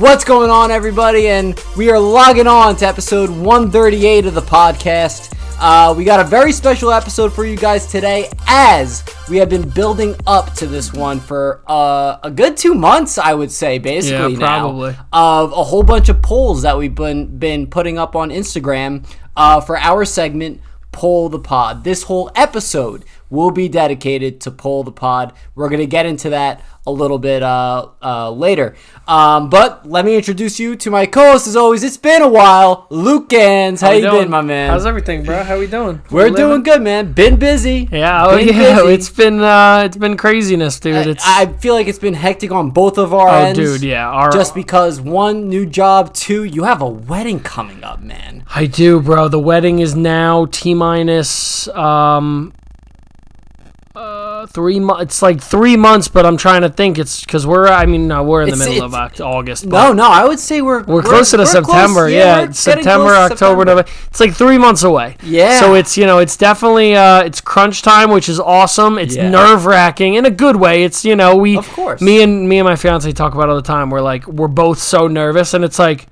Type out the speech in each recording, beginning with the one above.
What's going on, everybody? And we are logging on to episode 138 of the podcast. We got a very special episode for you guys today, as we have been building up to this one for a good 2 months, I would say, basically. Yeah, probably. Now, of a whole bunch of polls that we've been putting up on Instagram for our segment, Poll the Pod. This whole episode will be dedicated to Poll the Pod. We're going to get into that a little bit later. But let me introduce you to my co-host. As always, it's been a while. Loggin, how you been, my man? How's everything, bro? How we doing? We're doing good, man. Been busy. Yeah, busy. It's been craziness, dude. I feel like it's been hectic on both of our ends. Oh, dude, yeah. Just because, one, new job, two, you have a wedding coming up, man. I do, bro. The wedding is now T-minus 3 months. It's like 3 months, but I'm trying to think. It's because we're in the middle of August. No, I would say we're closer to September. Yeah, September, October, November. It's like 3 months away. Yeah. So it's definitely it's crunch time, which is awesome. It's nerve wracking in a good way. It's of course. Me and my fiance talk about it all the time. We're both so nervous, and it's like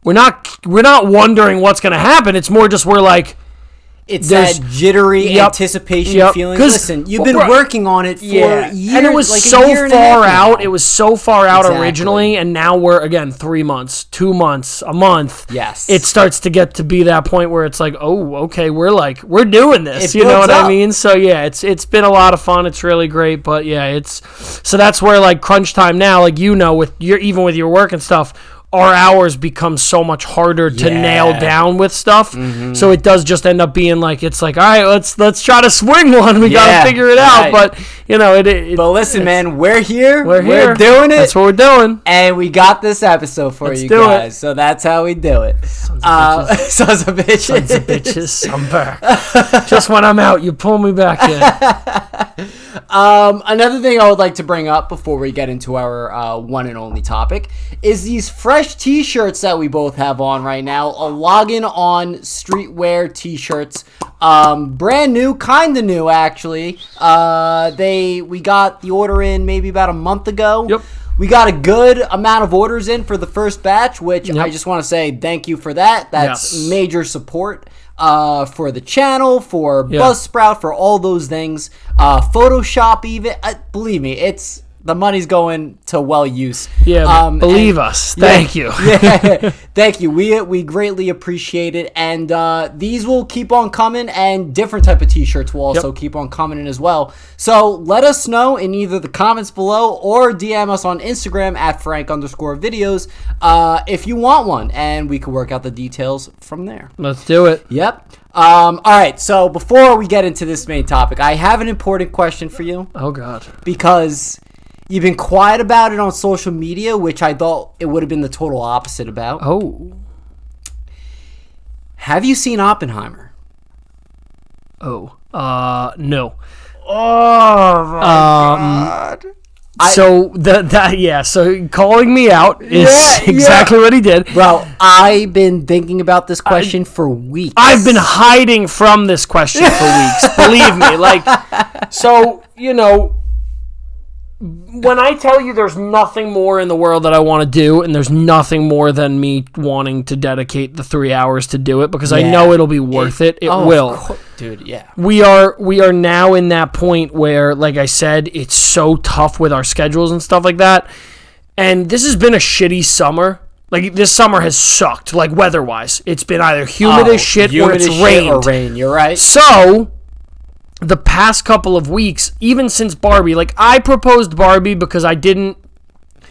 we're not wondering what's gonna happen. It's more just we're like. It's that jittery anticipation feeling. Listen, you've been working on it for years. And it was so far out. It was so far out originally, and now we're, again, 3 months, 2 months, a month. Yes. It starts to get to be that point where it's like, oh, okay, we're doing this. You know what I mean? So, yeah, it's been a lot of fun. It's really great. But, yeah, so that's where, like, crunch time now, like, even with your work and stuff, our hours become so much harder to nail down with stuff. Mm-hmm. So it does just end up being like, it's like, all right, let's try to swing one. We got to figure it out. But, but listen, man, we're here. We're doing it. That's what we're doing. And we got this episode for you guys. So that's how we do it. Sons of bitches. I'm back. Just when I'm out, you pull me back in. Another thing I would like to bring up before we get into our one and only topic is these fresh t-shirts that we both have on right now. A Loggin on streetwear t-shirts. Brand new, kind of new actually. We got the order in maybe about a month ago. Yep. We got a good amount of orders in for the first batch, which I just want to say thank you for that. That's major support for the channel, for Buzzsprout, for all those things. Photoshop even. Believe me, the money's going to well use. Yeah, believe us. Thank you. Yeah, thank you. We greatly appreciate it. And these will keep on coming, and different type of t-shirts will also keep on coming in as well. So let us know in either the comments below or DM us on Instagram at Frank_videos if you want one, and we can work out the details from there. Let's do it. Yep. All right, so before we get into this main topic, I have an important question for you. Oh, God. Because you've been quiet about it on social media, which I thought it would have been the total opposite about. Oh. Have you seen Oppenheimer? Oh. No. Oh, my God. So so calling me out is exactly what he did. Bro, I've been thinking about this question for weeks. I've been hiding from this question for weeks. Believe me. So, when I tell you there's nothing more in the world that I want to do, and there's nothing more than me wanting to dedicate the 3 hours to do it, because I know it'll be worth it. It will. Dude, yeah. We are now in that point where, like I said, it's so tough with our schedules and stuff like that. And this has been a shitty summer. Like, this summer has sucked, like, weather-wise. It's been either humid as shit or it's rained. You're right. So the past couple of weeks, even since Barbie, like, I proposed Barbie because I didn't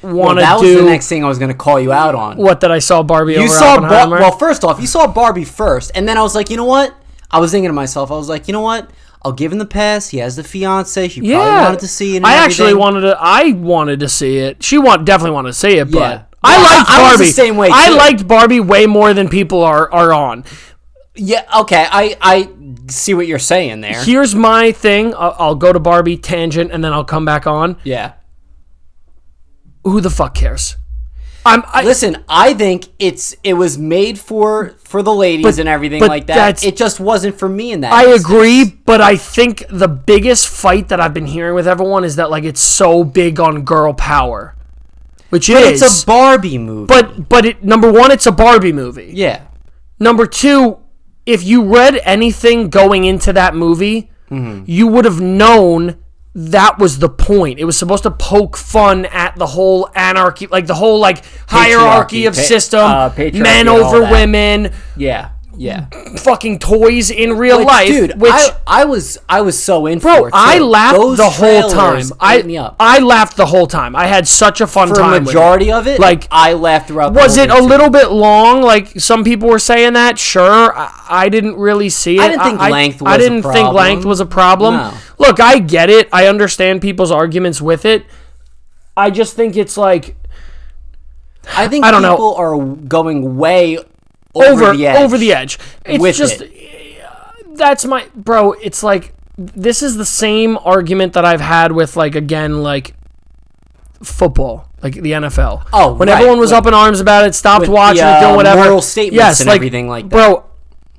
want to do... That was the next thing I was going to call you out on. What, that I saw Barbie over Oppenheimer? Well, first off, you saw Barbie first, and then I was like, you know what? I was thinking to myself, I was like, you know what? I'll give him the pass. He has the fiance. She probably wanted to see it and I wanted to see it. She definitely wanted to see it, but... I liked Barbie. I was the same way, too. I liked Barbie way more than people are on. Yeah, okay, I see what you're saying there. Here's my thing. I'll go to Barbie, tangent, and then I'll come back on. Yeah. Who the fuck cares? Listen, I think it was made for the ladies and everything like that. It just wasn't for me in that instance. Agree, but I think the biggest fight that I've been hearing with everyone is that, like, it's so big on girl power. which but is. It's a Barbie movie. But number one, it's a Barbie movie. Yeah. Number two, if you read anything going into that movie, you would have known that was the point. It was supposed to poke fun at the whole anarchy, like the whole like hierarchy of system, men over women. Yeah. Yeah, fucking toys in real life, dude. Which I was so in bro. for it. I laughed the whole time. I laughed the whole time. I had such a fun time. For a majority of it, like I laughed throughout. Was it a little bit long? Like some people were saying that. Sure, I didn't really see it. I didn't think length was I didn't think length was a problem. No. Look, I get it. I understand people's arguments with it. I just think it's like I think people are going way over the edge. It's just that's my bro. It's like this is the same argument that I've had with like again like football, like the NFL. Oh, when everyone was up in arms about it, stopped watching it, doing whatever. Moral statements and everything like that. Bro,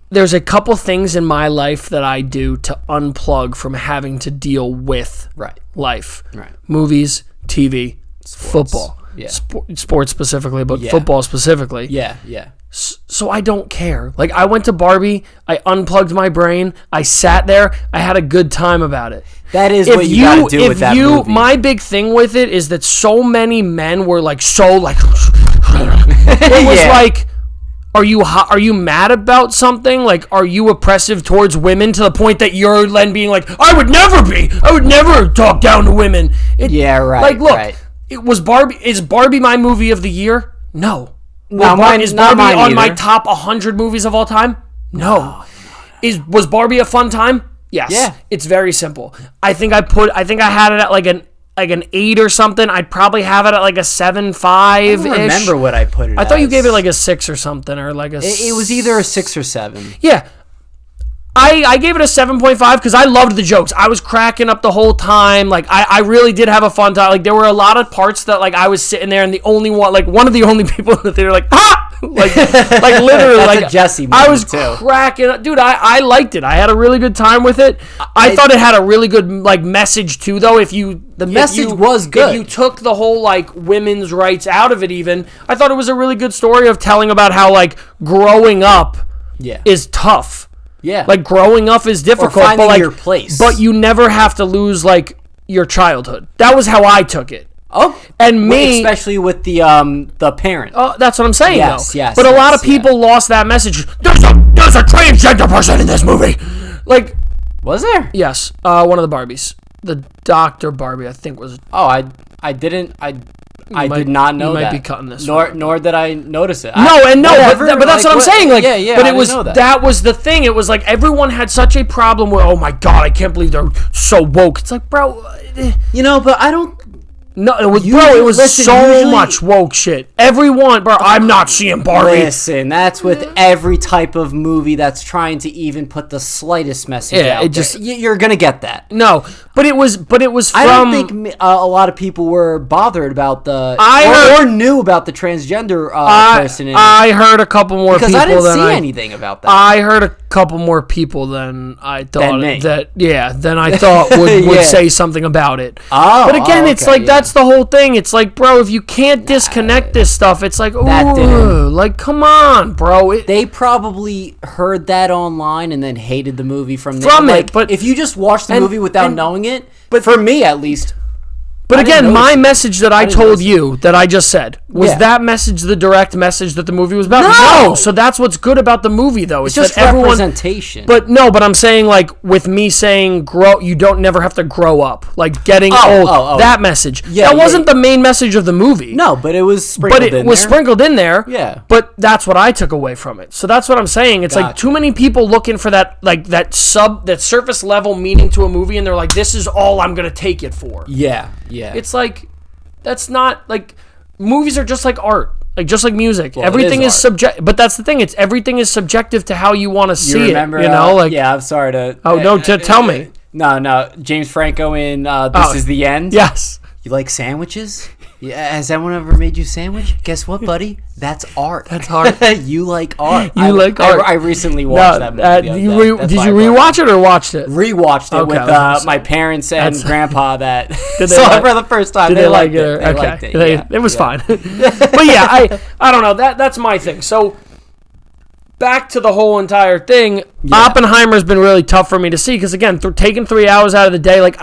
there's a couple things in my life that I do to unplug from having to deal with life. Right. Movies, TV, football. Yeah. Sports specifically, but football specifically. Yeah, yeah. So I don't care. Like, I went to Barbie, I unplugged my brain, I sat there, I had a good time about it. That is what you gotta do with that movie. My big thing with it is that so many men were like, it was like, are you mad about something? Like, are you oppressive towards women to the point that you're then being like, I would never talk down to women. Like, look, is Barbie my movie of the year? No. Is Barbie on my top 100 movies of all time? No. Was Barbie a fun time? Yes. Yeah. It's very simple. I think I had it at like an 8 or something. I'd probably have it at like a 7.5. I don't remember what I put it. I thought you gave it like a 6 or something, or like a. It was either a 6 or 7. Yeah. I gave it a 7.5 because I loved the jokes. I was cracking up the whole time. Like, I really did have a fun time. Like, there were a lot of parts that, like, I was sitting there and one of the only people in the theater, like, ah! Like literally. That's like, a Jesse moment I was cracking up. Dude, I liked it. I had a really good time with it. I thought it had a really good, like, message, too, though. The message was good. If you took the whole, like, women's rights out of it even, I thought it was a really good story of telling about how, like, growing up is tough. Yeah. Like, growing up is difficult. Or finding but, like, your place. But you never have to lose, like, your childhood. That was how I took it. Oh. And me... Especially with the parent. Oh, that's what I'm saying, yes, though. Yes, but a lot of people lost that message. There's a transgender person in this movie! Like... Was there? Yes. One of the Barbies. The Dr. Barbie, I think, was... Oh, I did not know that. You might be cutting this. Nor did I notice it. But that's what I'm saying. Like, yeah, but it was that was the thing. It was like everyone had such a problem with. Oh my god, I can't believe they're so woke. It's like, bro, but I don't. No, it was so much woke shit. Everyone, bro, I'm not seeing Barbie. Listen, that's with every type of movie that's trying to even put the slightest message out there. You're gonna get that. No, but it was from... I don't think a lot of people were bothered about or knew about the transgender person. I heard a couple more people because I didn't see anything about that. I heard a couple more people than I thought than I thought would say something about it. Oh, but again, it's like that's the whole thing. It's like, bro, if you can't disconnect this stuff, it's like, ooh, like, come on, bro. They probably heard that online and then hated the movie from it. But if you just watch the movie without knowing it, but for me at least. But again, my message that I told you that I just said was that message the direct message that the movie was about? No. So that's what's good about the movie, though. It's just that representation. But I'm saying, like, with me saying you don't never have to grow up, like getting old. That message. Yeah, that wasn't the main message of the movie. No, but it was sprinkled in there. Yeah. But that's what I took away from it. So that's what I'm saying. It's like too many people looking for that, like that surface level meaning to a movie, and they're like, this is all I'm gonna take it for. Yeah. Yeah. It's like, that's not, like, movies are just like art, like just like music. Well, everything is subjective, but that's the thing. Everything is subjective to how you want to see it. You know, like, I'm sorry to. Oh no, tell me. No, James Franco in This Is the End. Yes. You like sandwiches? Yeah, has anyone ever made you a sandwich? Guess what, buddy? That's art. That's art. You like art. You like art. I recently watched that movie. Did you rewatch it or watched it? Rewatched it Okay, with my parents and grandpa that Did saw it for the first time. Did They they liked like it. it? They liked it. Yeah. It was fine. But yeah, I don't know. That's my thing. So back to the whole entire thing. Yeah. Oppenheimer's been really tough for me to see because again, taking 3 hours out of the day, like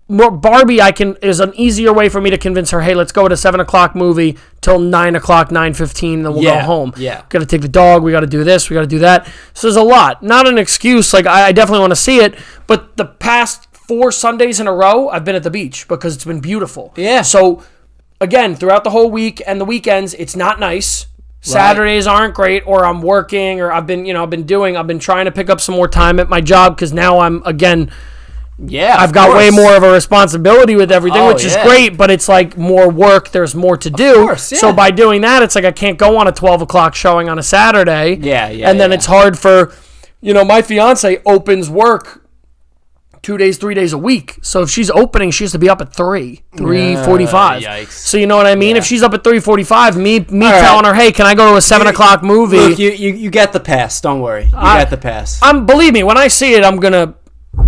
Barbie, is an easier way for me to convince her. Hey, let's go to 7:00 movie till 9:00, 9:15, then we'll go home. Yeah, got to take the dog. We got to do this. We got to do that. So there's a lot. Not an excuse. Like I definitely want to see it. But the past 4 Sundays in a row, I've been at the beach because it's been beautiful. Yeah. So again, throughout the whole week and the weekends, it's not nice. Saturdays aren't great, or I'm working, or I've been trying to pick up some more time at my job because now I've got way more of a responsibility with everything, which is great, but it's like more work. There's more to do. Course, yeah. So by doing that, it's like I can't go on a 12 o'clock showing on a Saturday. And then it's hard for, my fiance opens work 2 days, 3 days a week. So if she's opening, she has to be up at 3:45. Yikes. So you know what I mean? If she's up at 3:45, me telling her, hey, can I go to a 7:00 movie? Look, you get the pass. Don't worry. You get the pass. Believe me, when I see it, I'm gonna.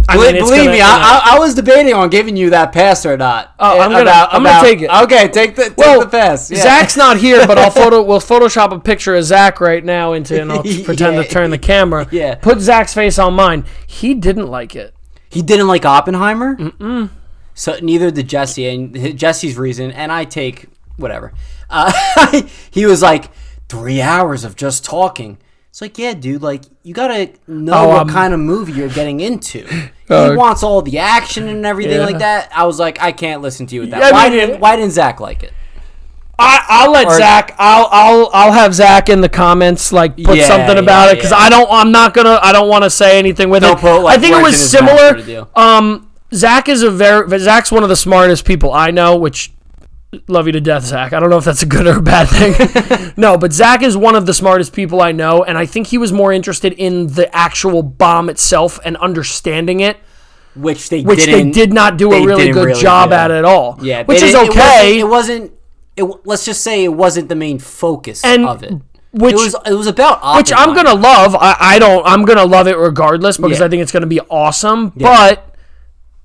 Believe me, I was debating on giving you that pass or not. Oh, I'm gonna take it. Okay, take the pass. Yeah. Zach's not here, but we'll Photoshop a picture of Zach right now and I'll pretend to turn the camera. Yeah. Put Zach's face on mine. He didn't like it. He didn't like Oppenheimer? Mm-mm. So neither did Jesse, and Jesse's reason, and I take whatever. He was like, 3 hours of just talking. It's like, yeah, dude, like, you gotta know what kind of movie you're getting into. He wants all the action and everything like that. I was like, I can't listen to you with that. Why didn't Zach like it? I'll let Zach. I'll have Zach in the comments put something about it because I don't want to say anything with it. I think it was similar. Zach's one of the smartest people I know, which love you to death, Zach. I don't know if that's a good or a bad thing. No, but Zach is one of the smartest people I know, and I think he was more interested in the actual bomb itself and understanding it. Which they did not do a really good job at all. Yeah, which is okay. Let's just say it wasn't the main focus of it. It was about Oppenheimer. Which I'm gonna love. I'm gonna love it regardless because I think it's gonna be awesome. Yeah. But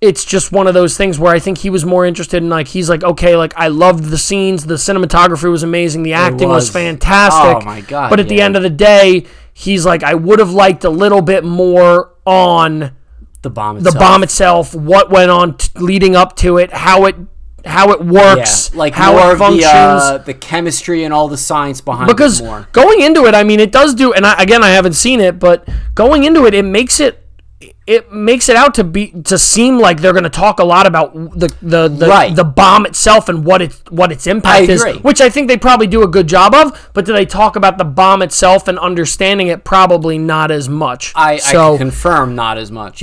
it's just one of those things where I think he was more interested in he's like, okay, I loved the scenes, the cinematography was amazing, the acting was fantastic. Oh my god! But at the end of the day, he's like, I would have liked a little bit more on the bomb itself, what went on leading up to it, how it works, how it functions, the chemistry and all the science behind because it more. Because going into it, I mean, it does do, and I haven't seen it, but going into it, it makes it out to seem like they're going to talk a lot about the bomb itself and what its impact is, which I think they probably do a good job of. But do they talk about the bomb itself and understanding it? Probably not as much. I can confirm not as much.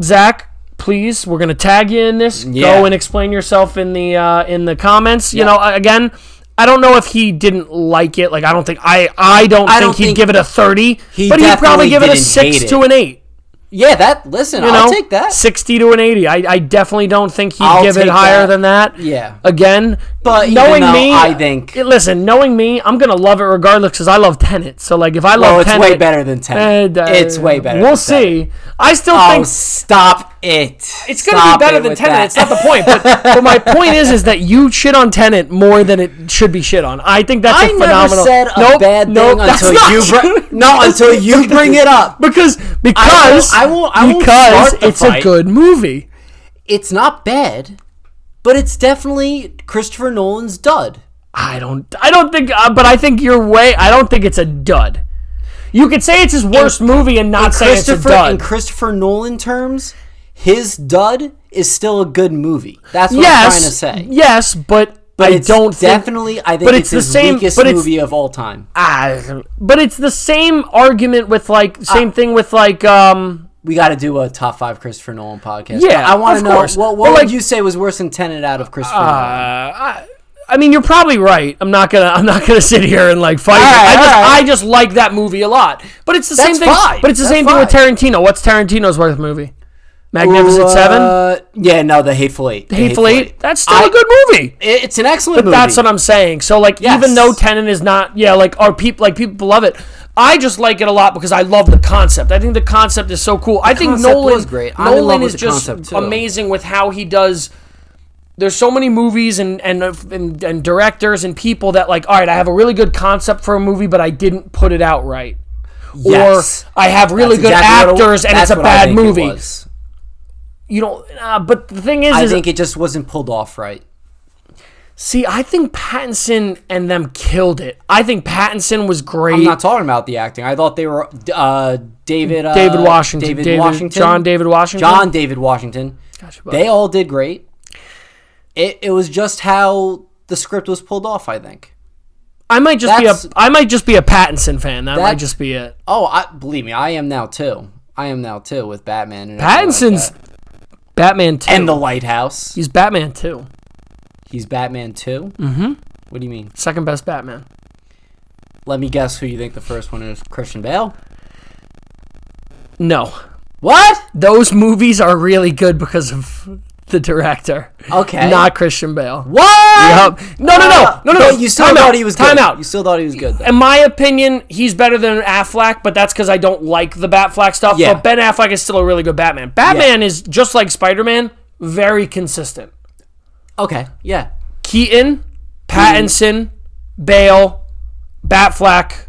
Zach, please, we're gonna tag you in this. Yeah. Go and explain yourself in the comments. You know, again, I don't know if he didn't like it. I don't think he'd give it a 30, but he'd probably give it a 6 to an 8. Yeah, I'll take that. 60 to an 80. I definitely don't think he'd give it higher than that. Yeah. Again, but knowing me, I think. Listen, knowing me, I'm gonna love it regardless because I love Tenet. So if I love Tenet, it's way better than Tenet. It's way better. We'll see. I still think. Stop it. It's gonna be better than Tenet. It's not the point. But my point is that you shit on Tenet more than it should be shit on. I think that's a phenomenal. I never said a bad thing until you bring it up. Because it's a good movie. It's not bad, but it's definitely Christopher Nolan's dud. I don't think, but I think you're I don't think it's a dud. You could say it's his worst movie and not say it's a dud. In Christopher Nolan terms, his dud is still a good movie. That's what I'm trying to say. Yes, but I it's don't definitely. I think it's his weakest movie of all time. But it's the same argument with same thing with We got to do a top 5 Christopher Nolan podcast. Yeah, I want to know what would you say was worse than Tenet out of Christopher Nolan? I mean, you're probably right. I'm not gonna sit here and fight. I just like that movie a lot. But it's the same thing. But it's the same thing with Tarantino. What's Tarantino's worst movie? Magnificent Seven? Yeah, no, The Hateful Eight. The Hateful Eight? That's still a good movie. It's an excellent movie. But that's what I'm saying. So, like, Yes. even though Tenet is not, people love it. I just like it a lot because I love the concept. I think the concept is so cool. I think Nolan was great. I'm in love Nolan with is the just concept, too. amazing with how he does. There's so many movies and directors and people that, like, all right, I have a really good concept for a movie, but I didn't put it out right. Yes. Or I have really good actors and it's a bad movie. You don't. But the thing is, I think it just wasn't pulled off right. See, I think Pattinson and them killed it. I think Pattinson was great. I'm not talking about the acting. I thought they were David Washington. John David Washington. John David Washington. Gotcha, they all did great. It was just how the script was pulled off, I think. I might just be a Pattinson fan. That might just be it. Oh, believe me, I am now too. With Batman and Pattinson's like Batman 2. And The Lighthouse. He's Batman 2. He's Batman 2? Mm-hmm. What do you mean? Second best Batman. Let me guess who you think the first one is. Christian Bale? No. What? Those movies are really good because of the director. Okay. Not Christian Bale. What? Yep. No. You still thought he was good. Time out. You still thought he was good, though. In my opinion, he's better than Affleck, but that's because I don't like the Batfleck stuff. Yeah. But Ben Affleck is still a really good Batman. Batman is, just like Spider-Man, very consistent. Okay, yeah. Keaton, Pattinson, Bale, Batfleck,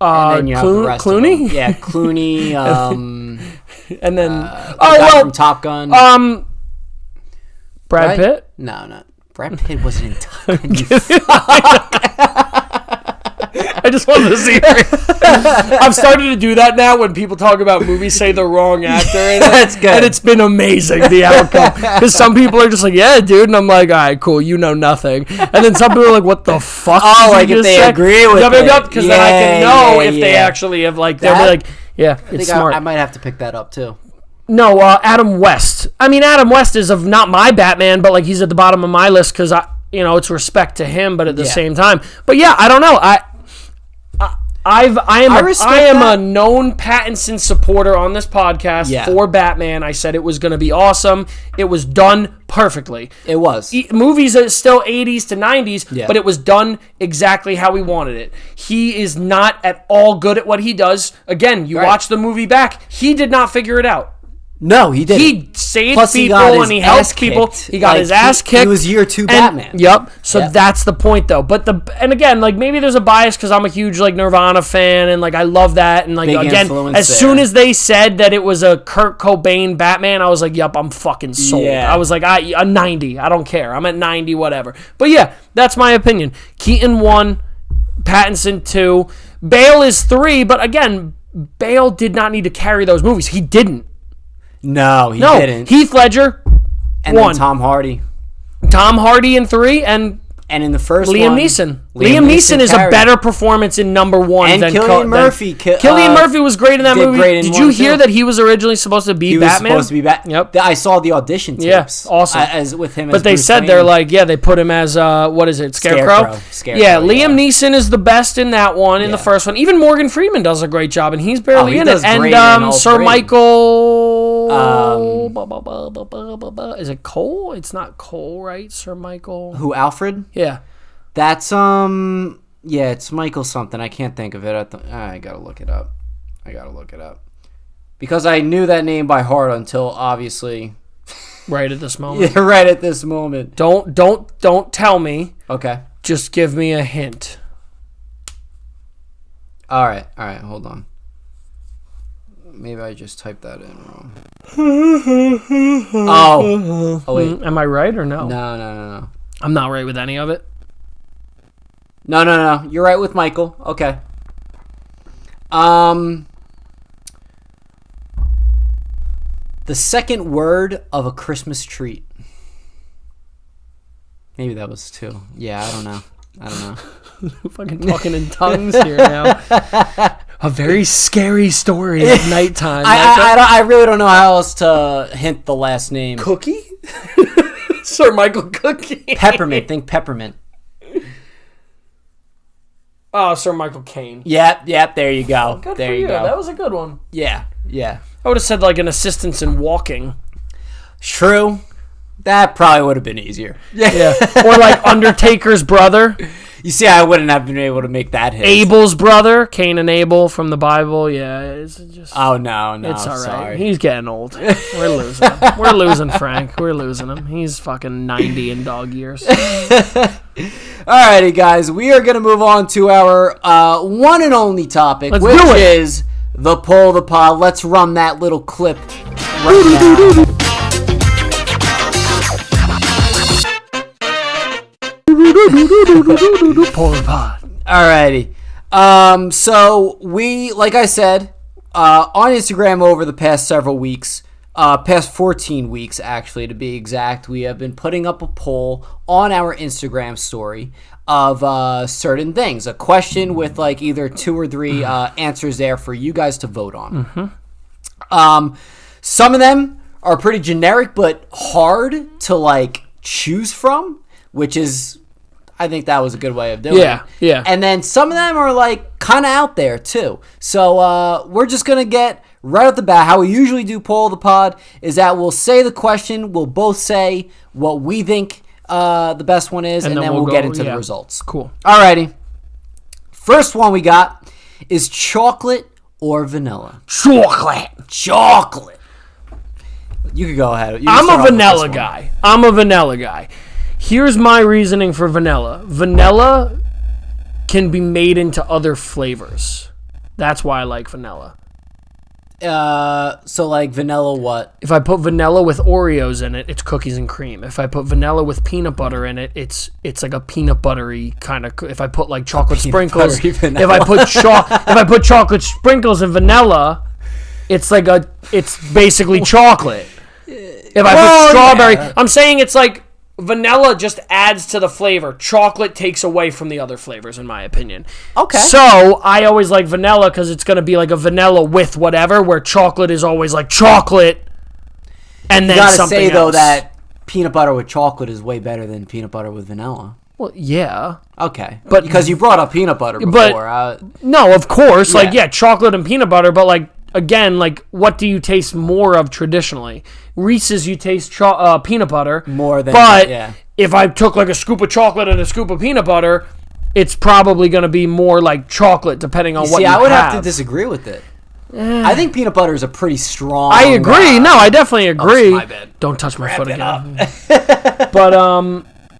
Clooney? Yeah, Clooney, and then... from Top Gun. Brad Pitt? No. Brad Pitt wasn't in Top Gun. I just wanted to see I've started to do that now when people talk about movies, say the wrong actor. And that's good. And it's been amazing, the outcome. Because some people are just like, yeah, dude. And I'm like, all right, cool. You know nothing. And then some people are like, what the fuck? Oh, like if they agree with it. Because then I can know if they actually have, like, they'll be like, yeah, it's smart. I might have to pick that up, too. No, Adam West. I mean, Adam West is not my Batman, but, like, he's at the bottom of my list because, it's respect to him, but at the same time. But, yeah, I don't know. I am a known Pattinson supporter on this podcast for Batman. I said it was going to be awesome. It was done perfectly. It was. Movies are still 80s to 90s, but it was done exactly how we wanted it. He is not at all good at what he does. Again, you watch the movie back. He did not figure it out. No, he didn't. He saved people and he helped people. He got his ass kicked. He was year 2 Batman. Yep. So that's the point, though. But again, like, maybe there's a bias because I'm a huge, like, Nirvana fan and, like, I love that. And, like, big again, as soon as they said that it was a Kurt Cobain Batman, I was like, yep, I'm fucking sold. Yeah. I was like, a 90. I don't care. I'm at 90, whatever. But yeah, that's my opinion. Keaton 1, Pattinson 2, Bale is 3. But again, Bale did not need to carry those movies. He didn't. No, he didn't. Heath Ledger, and 1. Then Tom Hardy. Tom Hardy in 3, and in the first Liam one, Neeson. Liam Neeson is a better performance in number 1 than Cillian Murphy. Cillian Murphy was great in that movie. Did you hear that he was originally supposed to be Batman? He was supposed to be Batman. Yep. I saw the audition tapes. Yeah, awesome. As with him, but they Bruce said Wayne. they're like, they put him as what is it, Scarecrow? Yeah, Liam Neeson is the best in that one. In the first one, even Morgan Freeman does a great job, and he's barely in it. And Sir Michael. Is it Cole? It's not Cole, right? Sir Michael. Who, Alfred? Yeah. That's it's Michael something. I can't think of it. I gotta look it up. Because I knew that name by heart until obviously right at this moment. Yeah, right at this moment. Don't tell me. Okay. Just give me a hint. All right, hold on. Maybe I just typed that in wrong. Oh wait. Am I right or no? No. I'm not right with any of it. No. You're right with Michael. Okay. The second word of a Christmas treat. Maybe that was 2. Yeah, I don't know. Fucking talking in tongues here now. A very scary story at nighttime. I really don't know how else to hint the last name. Cookie? Sir Michael Cookie. Peppermint. Think peppermint. Oh, Sir Michael Caine. Yep. There you go. Good there for you go. That was a good one. Yeah. Yeah. I would have said like an assistance in walking. True. That probably would have been easier. Yeah. Or like Undertaker's brother. You see, I wouldn't have been able to make that hit. Abel's brother, Cain and Abel from the Bible. Yeah, it's just. Oh no, It's all right. sorry. He's getting old. We're losing him. We're losing Frank. We're losing him. He's fucking 90 in dog years. Alrighty, guys, we are gonna move on to our one and only topic, Let's which do it. is the poll the pod. Let's run that little clip right now. Polar pod. Alrighty. So we, like I said, on Instagram over the past several weeks, past 14 weeks actually to be exact, we have been putting up a poll on our Instagram story of certain things. A question with like either 2 or 3 answers there for you guys to vote on. Some of them are pretty generic but hard to like choose from, which is, I think that was a good way of doing it. Yeah. And then some of them are like kind of out there too. So we're just going to get right off the bat. How we usually do poll the pod is that we'll say the question. We'll both say what we think the best one is. And then we'll get into the results. Cool. Alrighty. First one we got is chocolate or vanilla. Chocolate. You could go ahead. I'm a vanilla guy. Here's my reasoning for vanilla. Vanilla can be made into other flavors. That's why I like vanilla. So like vanilla what? If I put vanilla with Oreos in it, it's cookies and cream. If I put vanilla with peanut butter in it, it's like a peanut buttery kind of. If I put like chocolate sprinkles, if I put chocolate sprinkles in vanilla, it's basically chocolate. If I put strawberry, I'm saying it's like. Vanilla just adds to the flavor. Chocolate takes away from the other flavors, in my opinion. Okay. So, I always like vanilla because it's going to be like a vanilla with whatever, where chocolate is always like chocolate and then something else. You gotta say, though, that peanut butter with chocolate is way better than peanut butter with vanilla. Well, yeah. Okay. But because you brought up peanut butter before. No, of course. Yeah. Like, yeah, chocolate and peanut butter, but like, again, like, what do you taste more of traditionally? Reese's, you taste peanut butter. More than if I took like a scoop of chocolate and a scoop of peanut butter, it's probably going to be more like chocolate depending on what you have. I would have to disagree with it. I think peanut butter is a pretty strong... I agree. No, I definitely agree. Oh, my bad. Don't touch my foot again. But,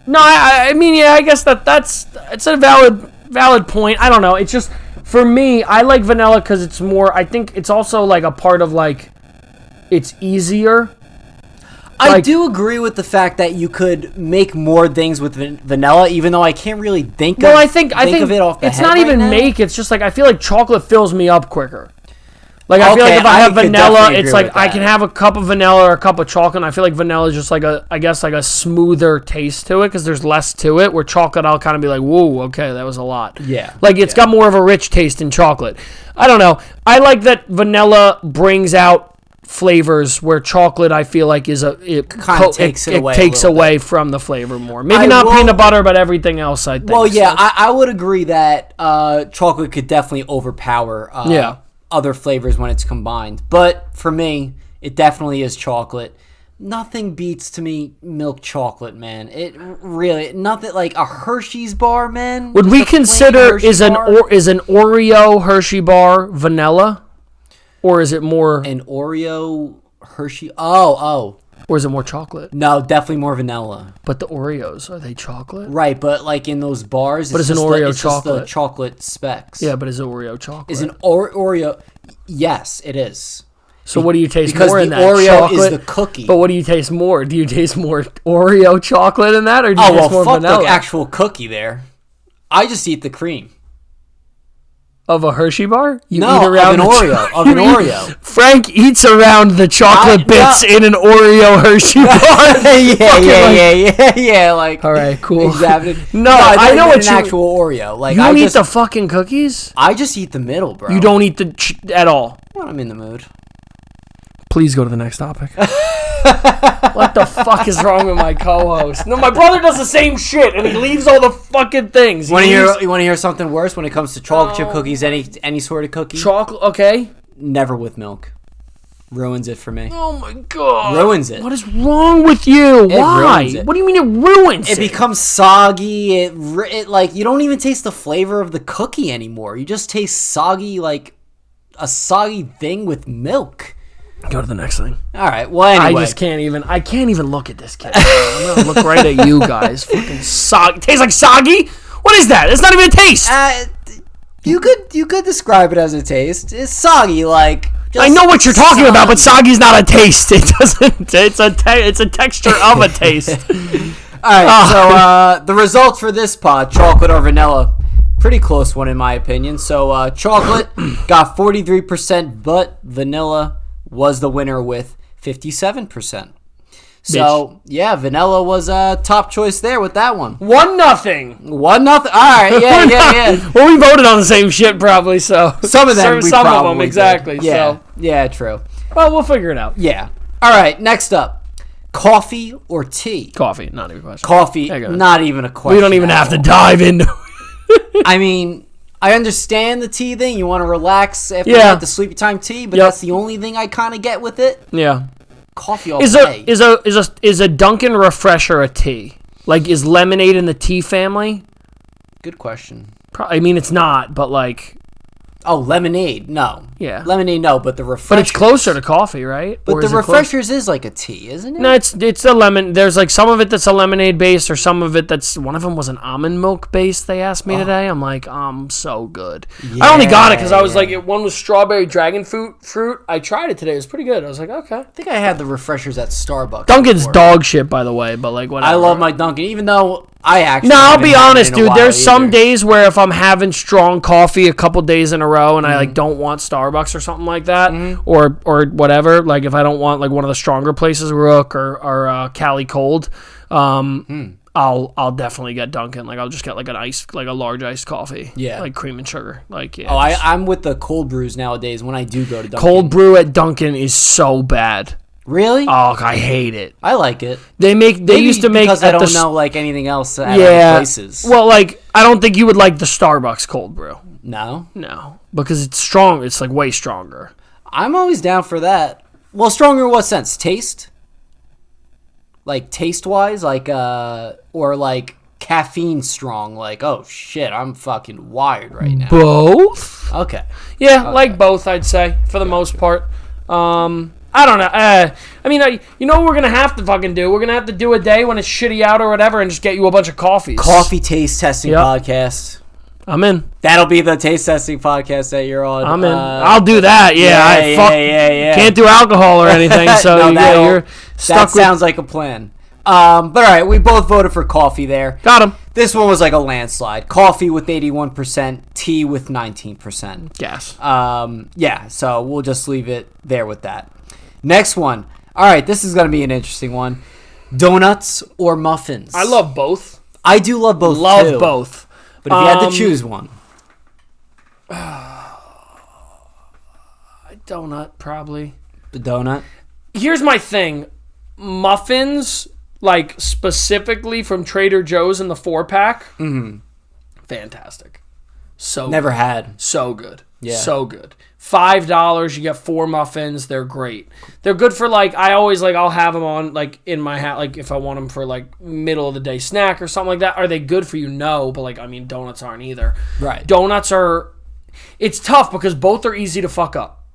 no, I mean, yeah, I guess it's a valid point. I don't know. It's just... For me, I like vanilla because it's more... I think it's also like a part of like... It's easier. I do agree with the fact that you could make more things with vanilla, even though I can't really think of it off the head. It's not even make. It's just like I feel like chocolate fills me up quicker. Like I feel like if I have vanilla, it's like I can have a cup of vanilla or a cup of chocolate. And I feel like vanilla is just like a smoother taste to it because there's less to it. Where chocolate, I'll kind of be like, whoa, okay, that was a lot. Yeah. Like it's got more of a rich taste in chocolate. I don't know. I like that vanilla brings out flavors where chocolate I feel like it takes away from the flavor more. Maybe not peanut butter, but everything else I think. Well, yeah, I would agree that chocolate could definitely overpower other flavors when it's combined. But for me, it definitely is chocolate. Nothing beats to me milk chocolate, man. It really nothing like a Hershey's bar, man. Would we consider is an Oreo Hershey bar vanilla? Or is it more... An Oreo Hershey... Oh. Or is it more chocolate? No, definitely more vanilla. But the Oreos, are they chocolate? Right, but like in those bars... But it's an Oreo chocolate. Just the chocolate specks. Yeah, but is it Oreo chocolate? Is an Oreo... Yes, it is. So what do you taste more in that? Because the Oreo chocolate? is the cookie. But what do you taste more? Do you taste more Oreo chocolate in that? Or do you taste more vanilla? Fuck the actual cookie there. I just eat the cream. Of a Hershey bar? Of an Oreo. Frank eats around the chocolate bits in an Oreo Hershey bar. yeah. Like, all right, cool. Exactly. No, I know what an actual Oreo. Like, you don't eat the fucking cookies? I just eat the middle, bro. You don't eat at all? When I'm in the mood. Please go to the next topic. What the fuck is wrong with my co-host? No, my brother does the same shit, and he leaves all the fucking things. You want to hear something worse when it comes to chocolate chip cookies? Any sort of cookie? Chocolate, okay. Never with milk. Ruins it for me. Oh my god. Ruins it. What is wrong with you? Why? Ruins it. What do you mean it ruins it? It becomes soggy. It like you don't even taste the flavor of the cookie anymore. You just taste soggy, like a soggy thing with milk. Go to the next thing. All right. Well, anyway, I can't even look at this kid. I'm gonna look right at you guys. Fucking soggy. Tastes like soggy. What is that? It's not even a taste. You could describe it as a taste. It's soggy, like. I know what you're talking about, but soggy's not a taste. It doesn't. It's a texture of a taste. All right. So the results for this pod, chocolate or vanilla, pretty close one in my opinion. So chocolate got 43%, but vanilla was the winner with 57%. So yeah, vanilla was a top choice there with that one. 1-0. 1-0. All right. Yeah. Well, we voted on the same shit probably. So some of them, some of them exactly. Did. Yeah. So yeah, true. Well, we'll figure it out. Yeah. All right. Next up, coffee or tea? Coffee, not even a question. Coffee, not even a question. We don't even have to dive into it. I mean, I understand the tea thing. You want to relax after the sleepy time tea, but that's the only thing I kind of get with it. Yeah. Coffee all day. Is a Dunkin' refresher a tea? Like, is lemonade in the tea family? Good question. I mean, it's not, but like... Oh, lemonade, no. Yeah. Lemonade, no, but the refreshers... But it's closer to coffee, right? But the refreshers is like a tea, isn't it? No, it's a lemon... There's like some of it that's a lemonade base, or some of it that's... One of them was an almond milk base, they asked me today. I'm like, so good. Yeah, I only got it because I was like, one was strawberry dragon fruit. I tried it today. It was pretty good. I was like, okay. I think I had the refreshers at Starbucks. Dunkin's dog shit, by the way, but like whatever. I love my Dunkin', even though... I'll be honest, dude. There's some days where if I'm having strong coffee a couple days in a row and I like don't want Starbucks or something like that, or whatever, like if I don't want like one of the stronger places, Rook or Cali Cold, I'll definitely get Dunkin'. Like I'll just get like a large iced coffee, like cream and sugar. Like I'm with the cold brews nowadays when I do go to Dunkin'. Cold brew at Dunkin' is so bad. Really? Oh, I hate it. I like it. They used to make because I don't know like anything else at other places. Well, like I don't think you would like the Starbucks cold brew. No, because it's strong. It's like way stronger. I'm always down for that. Well, stronger in what sense? Taste? Like taste wise, like or like caffeine strong. Like oh shit, I'm fucking wired right now. Both. Okay. Yeah, okay. Like both. I'd say for the most part. I don't know. I mean, you know what we're going to have to fucking do? We're going to have to do a day when it's shitty out or whatever and just get you a bunch of coffees. Coffee taste testing podcast. I'm in. That'll be the taste testing podcast that you're on. I'm in. I'll do that. Yeah. Can't do alcohol or anything, so you're stuck that sounds like a plan. But all right, we both voted for coffee there. Got him. This one was like a landslide. Coffee with 81%, tea with 19%. Gas. Yeah, so we'll just leave it there with that. Next one. All right, this is going to be an interesting one. Donuts or muffins? I love both. I do love both, too. Both. But if you had to choose one. Donut, probably. The donut? Here's my thing. Muffins, like specifically from Trader Joe's in the 4-pack, fantastic. So never had. So good. Yeah. So good. $5, you get 4 muffins. They're great. They're good for like I'll have them on like in my hat like if I want them for like middle of the day snack or something like that. Are they good for you? No, but like I mean donuts aren't either. Right. Donuts are. It's tough because both are easy to fuck up.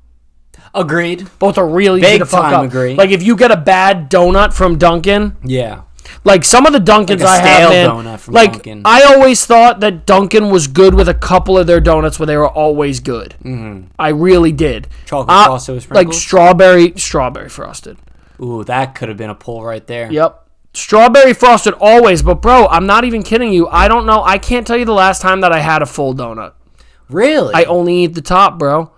Agreed. Both are really easy to fuck up. Agreed. Like if you get a bad donut from Dunkin'. Yeah. Like some of the Dunkins like I have, man. Donut from like Dunkin'. I always thought that Dunkin' was good with a couple of their donuts where they were always good. Mm-hmm. I really did. Chocolate frosted with sprinkles? Like strawberry frosted. Ooh, that could have been a pull right there. Yep. Strawberry frosted always, but bro, I'm not even kidding you. I don't know. I can't tell you the last time that I had a full donut. Really? I only eat the top, bro.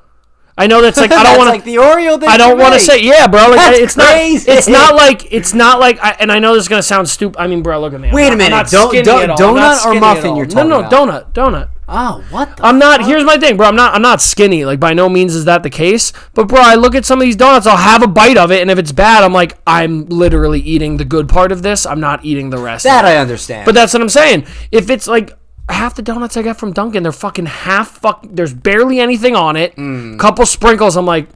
I know that's like I don't want to like the Oreo thing. I don't want to say bro. Like, that's it's crazy. It's not like. And I know this is gonna sound stupid. I mean, bro, look at me. Wait a minute. Donut or muffin? You're talking about? Donut. Oh, what? I'm not. Here's my thing, bro. I'm not skinny. Like by no means is that the case. But bro, I look at some of these donuts. I'll have a bite of it, and if it's bad, I'm like, I'm literally eating the good part of this. I'm not eating the rest. That I understand. But that's what I'm saying. If it's like. Half the donuts I get from Dunkin', they're fucking there's barely anything on it. Couple sprinkles, I'm like,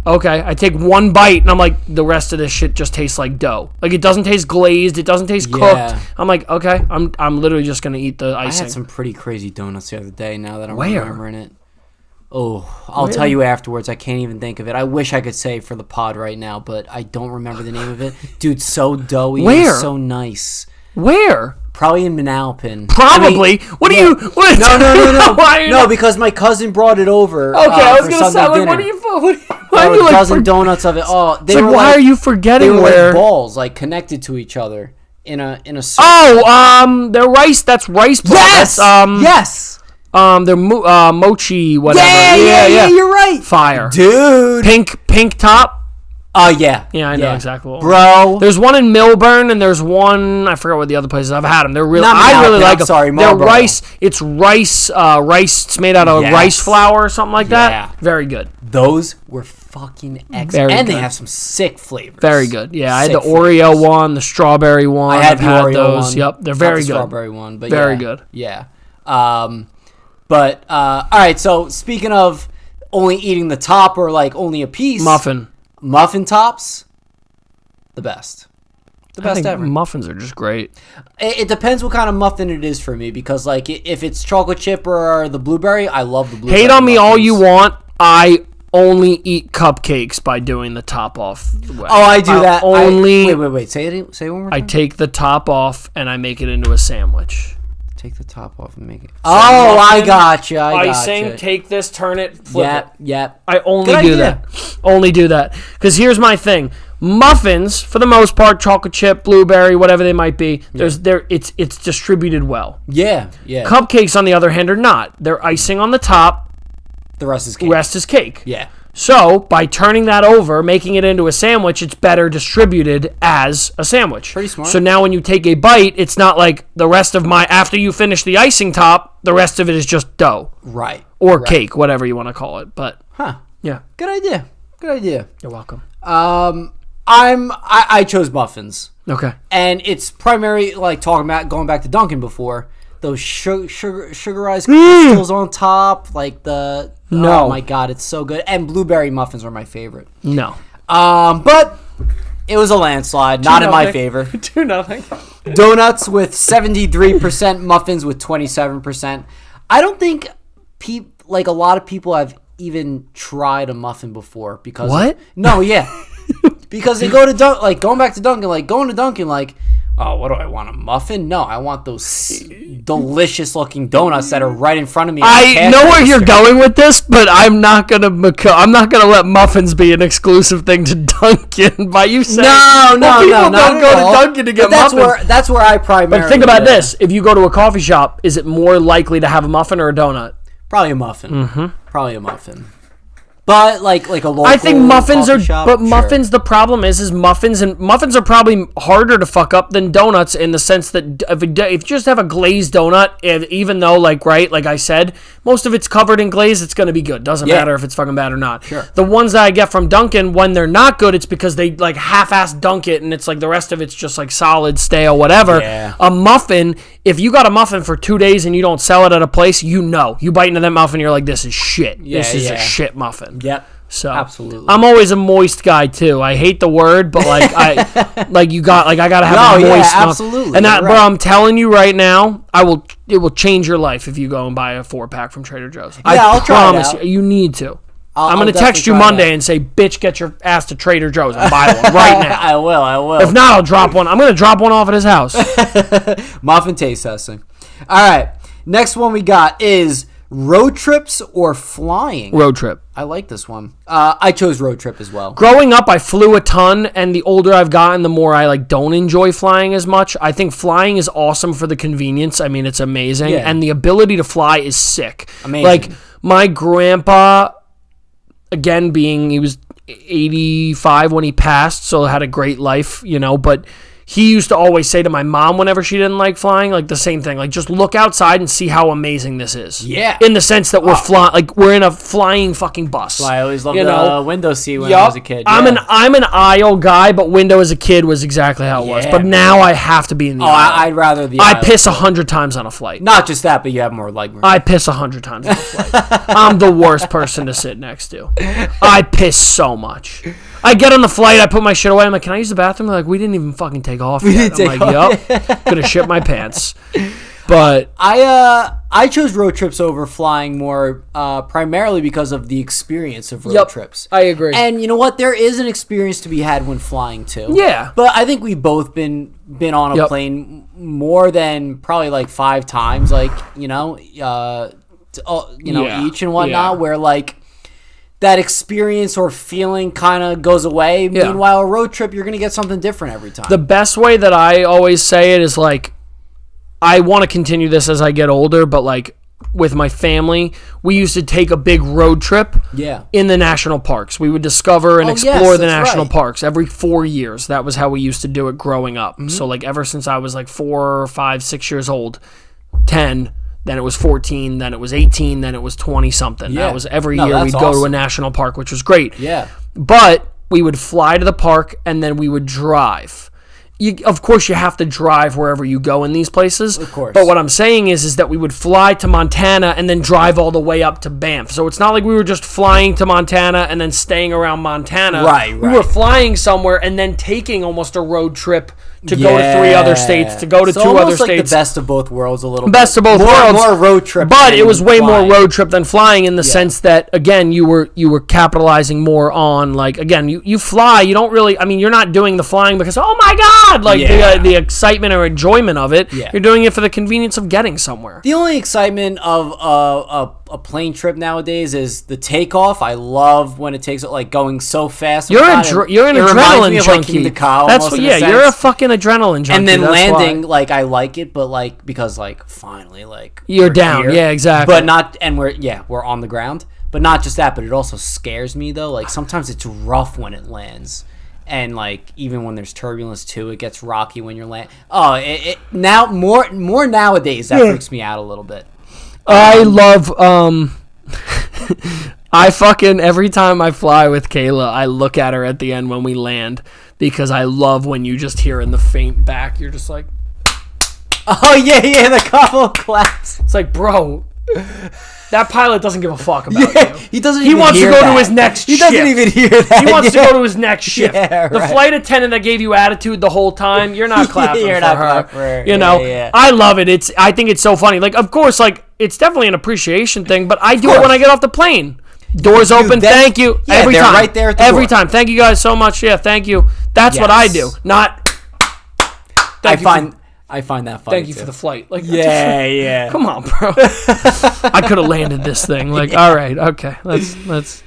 Okay, I take one bite and I'm like, the rest of this shit just tastes like dough. Like, it doesn't taste glazed, it doesn't taste cooked. I'm like, okay, I'm literally just gonna eat the icing. I had some pretty crazy donuts the other day. Now that I'm Where? remembering it. Oh, I'll tell you afterwards. I can't even think of it. I wish I could say for the pod right now, but I don't remember the name of it. Dude, so doughy. Where? So nice. Where? Probably in Manalapan. Probably. What are you? What? No. Why No, because my cousin brought it over. Okay, I was for gonna say, Sunday like, dinner. what are you? Why There are were you a like? dozen donuts of it. Oh, they It's were like, why like, are you they forgetting were where? like balls, like connected to each other in a circle. Oh, they're rice. That's rice balls. Yes. That's, Yes. they're mochi, whatever. Yeah. You're right, Fire, dude. Pink top. Yeah. Yeah, I know exactly what. Bro. There's one in Millburn, and there's one, I forgot what the other places. I've had them. They're really, Not I really Manalapan, like I'm them. sorry, They're Marlboro. rice. It's rice. It's made out of Yes. rice flour or something like Yeah. that. Very good. Those were fucking excellent. Very And they good. have some sick flavors. Very good. Yeah, I had the Sick Oreo flavors. one, the strawberry one. I had I've the had Oreo those. one. Yep, they're Not very the good. strawberry one, but Very yeah. good. Yeah. But all right, so speaking of only eating the top or like only a piece. Muffin tops, the best. The I best think ever. muffins are just great. It depends what kind of muffin it is for me, because like if it's chocolate chip or the blueberry, I love the blueberry. Hate on me all muffins. you want. I only eat cupcakes by doing the top off. Oh, I do that. Only. Wait. Say it one more time. I take the top off and I make it into a sandwich. Take the top off and make it. Oh, I gotcha. Icing. Take this, turn it, flip it. Yep. I only Good do idea. that. Only do that. Because here's my thing. Muffins, for the most part, chocolate chip, blueberry, whatever they might be, it's distributed well. Yeah. Cupcakes, on the other hand, are not. They're icing on the top. The rest is cake. Rest is cake. Yeah. So, by turning that over, making it into a sandwich, it's better distributed as a sandwich. Pretty smart. So now when you take a bite, it's not like the rest of after you finish the icing top, the rest of it is just dough. Right. Or cake, whatever you want to call it. But, yeah. Good idea. You're welcome. I chose muffins. Okay. And it's primary, like going back to Dunkin' before, those sugarized crystals on top, like No. Oh my god, it's so good. And blueberry muffins are my favorite. No. But it was a landslide, not in my 2-0. favor. 2-0. Donuts with 73%, muffins with 27%. I don't think a lot of people have even tried a muffin before because What? because they go to going back to Dunkin', oh, what do I want, a muffin? No, I want those delicious looking donuts that are right in front of me. I know where you're going with this, but I'm not gonna let muffins be an exclusive thing to Dunkin'. By you saying No, people not don't at go all. to Dunkin' to get But muffins. that's where I primarily. But think about this: if you go to a coffee shop, is it more likely to have a muffin or a donut? Probably a muffin. Mm-hmm. Probably a muffin. But like a local. I think muffins coffee are, shop, but sure. muffins. The problem is muffins are probably harder to fuck up than donuts in the sense that if you just have a glazed donut, even though like I said, most of it's covered in glaze, it's gonna be good. Doesn't matter if it's fucking bad or not. Sure. The ones that I get from Dunkin', when they're not good, it's because they like half-ass dunk it, and it's like the rest of it's just like solid, stale, whatever. Yeah. A muffin. If you got a muffin for 2 days and you don't sell it at a place, you bite into that muffin, you're like, this is shit. This is a shit muffin. Yep. So absolutely. I'm always a moist guy too. I hate the word, but I gotta have a moist muffin. Absolutely. And that, You're bro, right. I'm telling you right now, it will change your life if you go and buy a 4-pack from Trader Joe's. I'll try it promise out. you need to. I'm I'll gonna text you definitely try Monday it and say, bitch, get your ass to Trader Joe's and buy one right now. I will. If not, I'll drop one. I'm gonna drop one off at his house. Muffin taste testing. All right. Next one we got is road trips or flying. Road trip. I like this one. I chose road trip as well. Growing up, I flew a ton, and the older I've gotten, the more I don't enjoy flying as much. I think flying is awesome for the convenience. I mean, it's amazing, Yeah. and the ability to fly is sick. Amazing. Like my grandpa, he was 85 when he passed, so had a great life, but he used to always say to my mom whenever she didn't like flying, like the same thing, like just look outside and see how amazing this is. Yeah. In the sense that we're flying, like we're in a flying fucking bus. I always loved the window seat when I was a kid. I'm an aisle guy, but window as a kid was exactly how it was. But now I have to be in the aisle. I'd rather the I aisle. piss 100 times on a flight. Not just that, but you have more leg room. I piss 100 times on a flight. I'm the worst person to sit next to. I piss so much. I get on the flight, I put my shit away. I'm like, can I use the bathroom? They're like, we didn't even fucking take off yet. I'm like, yup. Gonna shit my pants. But I chose road trips over flying more, primarily because of the experience of road trips. I agree. And you know what? There is an experience to be had when flying too. Yeah. But I think we've both been on a plane more than probably like 5 times, like each and whatnot, where like that experience or feeling kind of goes away. Yeah. Meanwhile, a road trip, you're going to get something different every time. The best way that I always say it is like, I want to continue this as I get older, but like with my family, we used to take a big road trip in the national parks. We would discover and explore the national parks every 4 years. That was how we used to do it growing up. Mm-hmm. So like ever since I was like 4, 5, 6 years old, 10, then it was 14, then it was 18, then it was 20-something. Yeah. That was every year we'd go to a national park, which was great. Yeah. But we would fly to the park, and then we would drive. Of course, you have to drive wherever you go in these places. Of course. But what I'm saying is that we would fly to Montana and then drive all the way up to Banff. So it's not like we were just flying to Montana and then staying around Montana. Right. We were flying somewhere and then taking almost a road trip to go to 3 other states, to go to 2 other like states. The best of both worlds a little bit. Best of both worlds. More road trip. But it was way more road trip than flying in the sense that, again, you were capitalizing more on, like, again, you fly, you don't really, I mean, you're not doing the flying because, oh my God, like the excitement or enjoyment of it. Yeah. You're doing it for the convenience of getting somewhere. The only excitement of a plane trip nowadays is the takeoff. I love when it takes, like, going so fast. You're an adrenaline junkie. That's what, you're a fucking adrenaline junkie. And then landing, like, I like it, but like because like finally, like you're down, here, exactly. But not, and we're on the ground. But not just that, but it also scares me though. Like sometimes it's rough when it lands, and like even when there's turbulence too, it gets rocky when you're landing. Oh, now more nowadays that freaks me out a little bit. I love I fucking, every time I fly with Kayla, I look at her at the end when we land, because I love when you just hear in the faint back, you're just like, oh yeah, the couple claps. It's like, bro, that pilot doesn't give a fuck about you. He doesn't. He wants to go to his next shift. He doesn't even hear that. He wants to go to his next shift. Yeah, the flight attendant that gave you attitude the whole time, you're not clapping you're for not her. clapping for her. You know, yeah. I love it. I think it's so funny. Like, of course, like it's definitely an appreciation thing, but I do it when I get off the plane. Doors open. Thank you. Yeah, every they're time. right there at the every door. time. Thank you guys so much. Yeah, thank you. That's what I do. Not. I find that funny. Thank you for the flight. Like, yeah. Come on, bro. I could have landed this thing. Like, all right, okay, let's.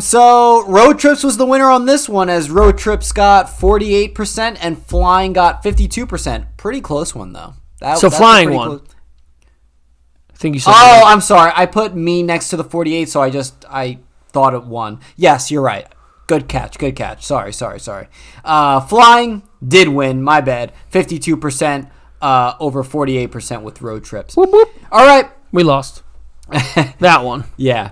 So road trips was the winner on this one, as road trips got 48% and flying got 52%. Pretty close one though. That's flying won. I think you said. Oh, I'm sorry. I put me next to the 48, so I thought it won. Yes, you're right. Good catch. Sorry. Flying did win. My bad. 52% over 48% with road trips. Whoop, whoop. All right. We lost. That one. Yeah.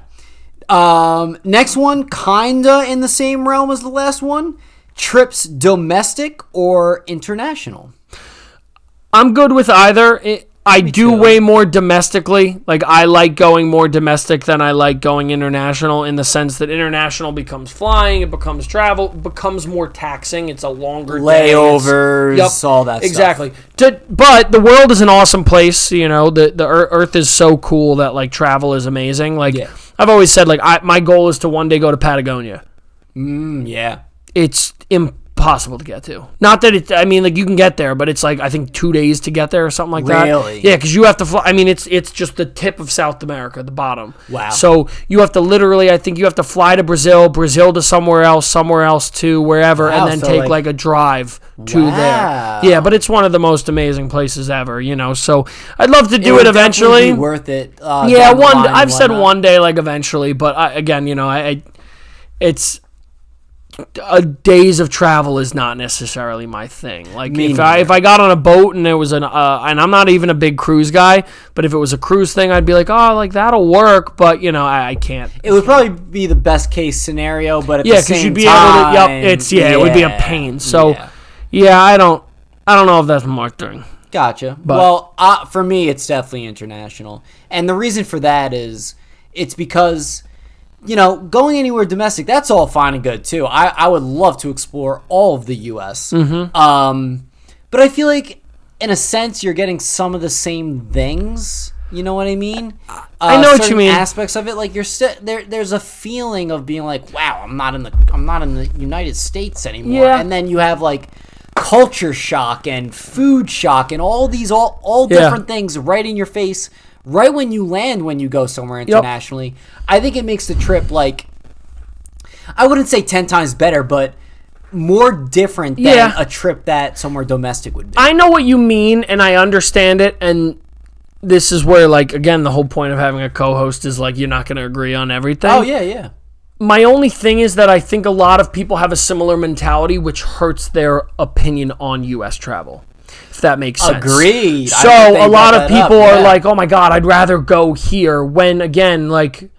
Next one, kinda in the same realm as the last one. Trips domestic or international? I'm good with either. I do way more domestically. Like, I like going more domestic than I like going international, in the sense that international becomes flying, it becomes travel, it becomes more taxing. It's a longer layovers, all that exactly. Stuff. But the world is an awesome place. You know, the Earth is so cool that, like, travel is amazing. Like, I've always said, like, my goal is to one day go to Patagonia. Yeah. It's impossible to get to. Not that I mean, like, you can get there, but it's like, I think 2 days to get there or something like that. Really? Yeah, because you have to fly. I mean, it's just the tip of South America, the bottom. Wow. So you have to literally, I think you have to fly to Brazil to somewhere else to wherever, and then take like a drive to there. Yeah, but it's one of the most amazing places ever, you know. So I'd love to do it eventually. Be worth it. Yeah, I've said one day, like, eventually, but again, you know, it's days of travel is not necessarily my thing. Like Me if neither. I got on a boat and it was and I'm not even a big cruise guy, but if it was a cruise thing, I'd be like, oh, like that'll work, but I can't. It would probably be the best case scenario, but at the because same you'd be time, able to. Yep, it would be a pain. So I don't know if that's my thing. Gotcha. But, well, for me, it's definitely international, and the reason for that is it's because. Going anywhere domestic, that's all fine and good, too. I would love to explore all of the U.S. Mm-hmm. But I feel like, in a sense, you're getting some of the same things. You know what I mean? I know what you mean. Aspects of it, like you're there's a feeling of being like, wow, I'm not in the United States anymore. Yeah. And then you have like culture shock and food shock and all these all different things right in your face. Right when you land, when you go somewhere internationally, I think it makes the trip, like, I wouldn't say 10 times better, but more different than a trip that somewhere domestic would be. I know what you mean, and I understand it, and this is where, like, again, the whole point of having a co-host is, like, you're not going to agree on everything. Oh, yeah. My only thing is that I think a lot of people have a similar mentality, which hurts their opinion on U.S. travel. If that makes sense. Agreed. So a lot of people are like, oh my God, I'd rather go here. When, again, like,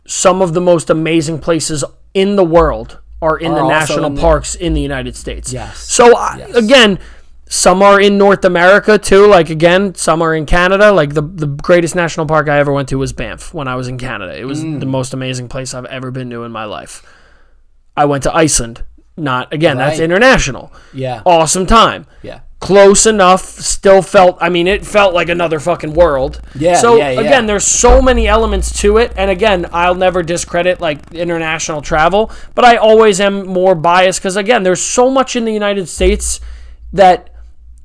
some of the most amazing places in the world are in the national parks in the United States. Yes. So, again, some are in North America, too. Like, again, some are in Canada. Like, the greatest national park I ever went to was Banff when I was in Canada. It was the most amazing place I've ever been to in my life. I went to Iceland. That's international. Yeah. Awesome time. Yeah. Close enough, still felt, it felt like another fucking world. Yeah, So, again, there's so many elements to it, and again, I'll never discredit, like, international travel, but I always am more biased, because, again, there's so much in the United States that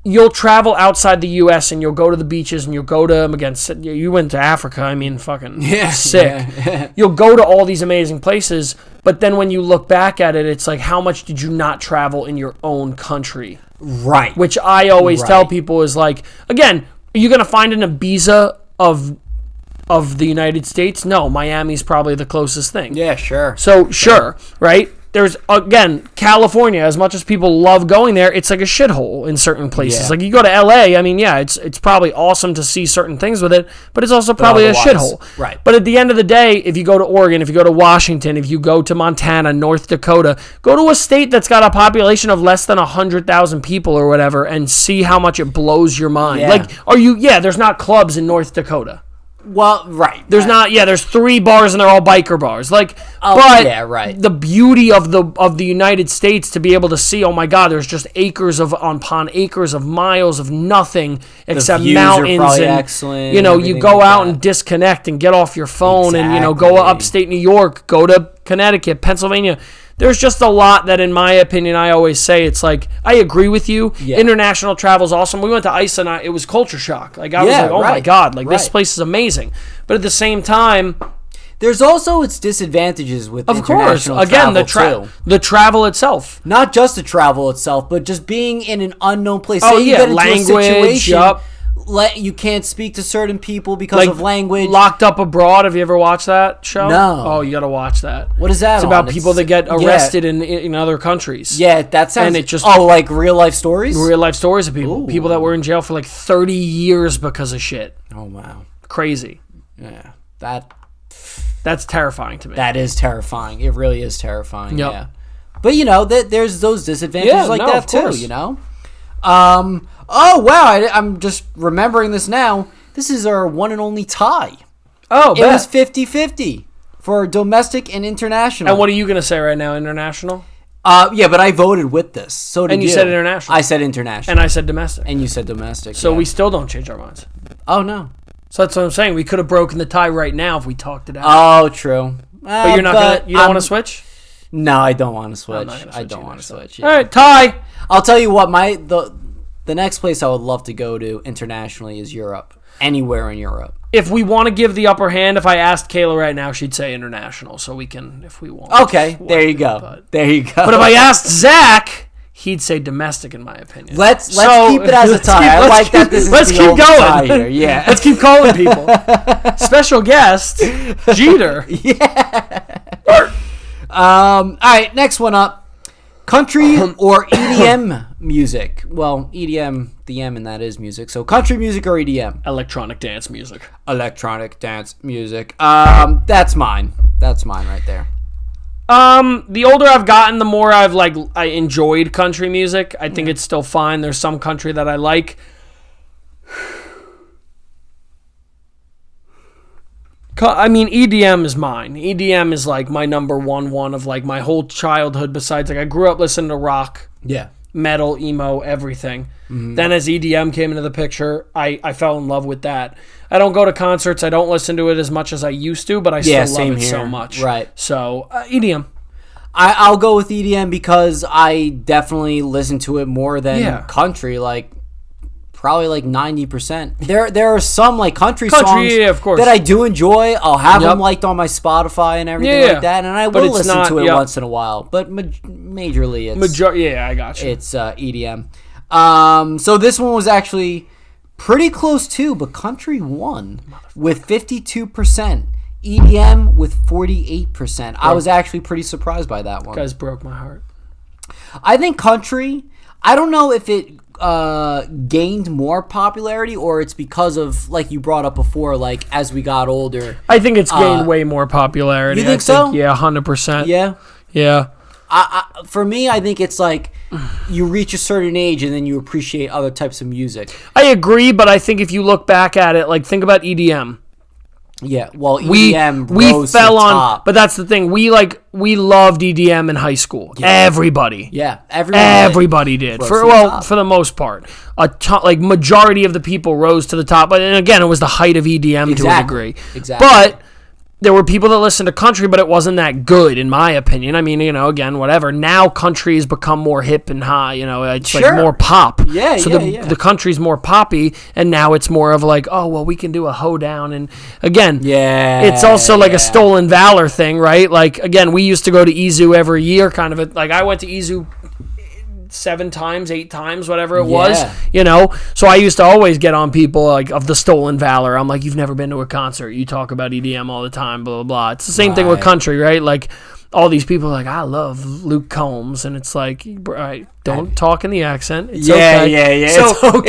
you'll travel outside the U.S., and you'll go to the beaches, and you'll go to, again, you went to Africa, fucking sick. Yeah. You'll go to all these amazing places, but then when you look back at it, it's like, how much did you not travel in your own country? Right. Which I always tell people is like, again, are you going to find an Ibiza of the United States? No, Miami's probably the closest thing. Yeah, sure. So, sure, right? There's, again, California, as much as people love going there, it's like a shithole in certain places. Yeah. Like, you go to L.A., it's probably awesome to see certain things with it, but it's also probably a shithole. Right. But at the end of the day, if you go to Oregon, if you go to Washington, if you go to Montana, North Dakota, go to a state that's got a population of less than 100,000 people or whatever and see how much it blows your mind. Yeah. There's not clubs in North Dakota. Well, right. There's there's 3 bars and they're all biker bars. Like, the beauty of the United States to be able to see, oh my God, there's just acres upon acres of miles of nothing except mountains. Are and excellent, you go out and disconnect and get off your phone and go upstate New York, go to Connecticut, Pennsylvania. There's just a lot that, in my opinion, I always say, it's like, I agree with you. Yeah. International travel is awesome. We went to Iceland. It was culture shock. Like, I was like, oh my God, this place is amazing. But at the same time, there's also its disadvantages with international travel, again, the travel itself. Not just the travel itself, but just being in an unknown place. Oh, Say you get into language, a situation, you can't speak to certain people because of language. Locked Up Abroad. Have you ever watched that show? No. Oh, you got to watch that. What is that? It's about people that get arrested in other countries. Yeah, that sounds. And it just like real life stories. Real life stories of people. Ooh. People that were in jail for like 30 years because of shit. Oh wow. Crazy. Yeah. That's terrifying to me. That is terrifying. It really is terrifying. Yep. Yeah. But there's those disadvantages that too. Oh wow! I'm just remembering this now. This is our one and only tie. Oh, it was 50-50 for domestic and international. And what are you gonna say right now? International? Yeah, but I voted with this. So did you. And you said international. I said international. And I said domestic. And you said domestic. So we still don't change our minds. Oh no. So that's what I'm saying. We could have broken the tie right now if we talked it out. Oh, true. But you're not gonna. You don't want to switch? No, I don't want to switch. I don't want to switch. Yeah. All right, tie. I'll tell you what. The next place I would love to go to internationally is Europe. Anywhere in Europe. If we want to give the upper hand, if I asked Kayla right now, she'd say international. So we can, if we want. Okay, there you go. There you go. But if I asked Zach, he'd say domestic, in my opinion. Let's keep it as a tie. I like that. Let's keep going. Here. Yeah. Let's keep calling people. Special guest, Jeter. Yeah. All right, next one up. Country or EDM music? Well, EDM, the M in that is music. So country music or EDM? Electronic dance music. Electronic dance music. That's mine. That's mine right there. The older I've gotten, the more I enjoyed country music. I think it's still fine. There's some country that I like. I mean, EDM is mine. EDM is like my number one of like my whole childhood. Besides, like I grew up listening to rock, metal, emo, everything. Mm-hmm. Then as EDM came into the picture, I fell in love with that. I don't go to concerts. I don't listen to it as much as I used to, but I still love it so much. Right. So EDM. I'll go with EDM because I definitely listen to it more than country. Like. Probably like 90%. There are some like country songs of course. that I do enjoy. I'll have them liked on my Spotify and everything like that, and I will listen to it once in a while. But majorly, it's I got you. It's EDM. So this one was actually pretty close too, but country won with 52%. EDM with 48%. I was actually pretty surprised by that one. You guys broke my heart. I think country. I don't know if it gained more popularity or it's because of, like you brought up before, like as we got older. I think it's gained way more popularity. You think so? Yeah, 100%. Yeah. For me, I think it's like you reach a certain age and then you appreciate other types of music. I agree, but I think if you look back at it, like think about EDM. Yeah, well, EDM rose fell to the on, top. but that's the thing. We loved EDM in high school. Yeah. Everybody. Yeah, everybody did. For the most part, like majority of the people rose to the top. But and again, it was the height of EDM to a degree. Exactly. But there were people that listened to country, but it wasn't that good, in my opinion. I mean, again, whatever. Now country has become more hip and high. It's like more pop. Yeah, so the country's more poppy, and now it's more of like, oh, well, we can do a hoedown. And again, it's also like a stolen valor thing, right? Like, again, we used to go to EZU every year, kind of. Like, I went to EZU 7 times, 8 times, whatever it was, So I used to always get on people like of the stolen valor. I'm like, you've never been to a concert. You talk about EDM all the time, blah, blah, blah. It's the same thing with country, right? Like all these people are like, I love Luke Combs. And it's like, don't talk in the accent. It's okay. So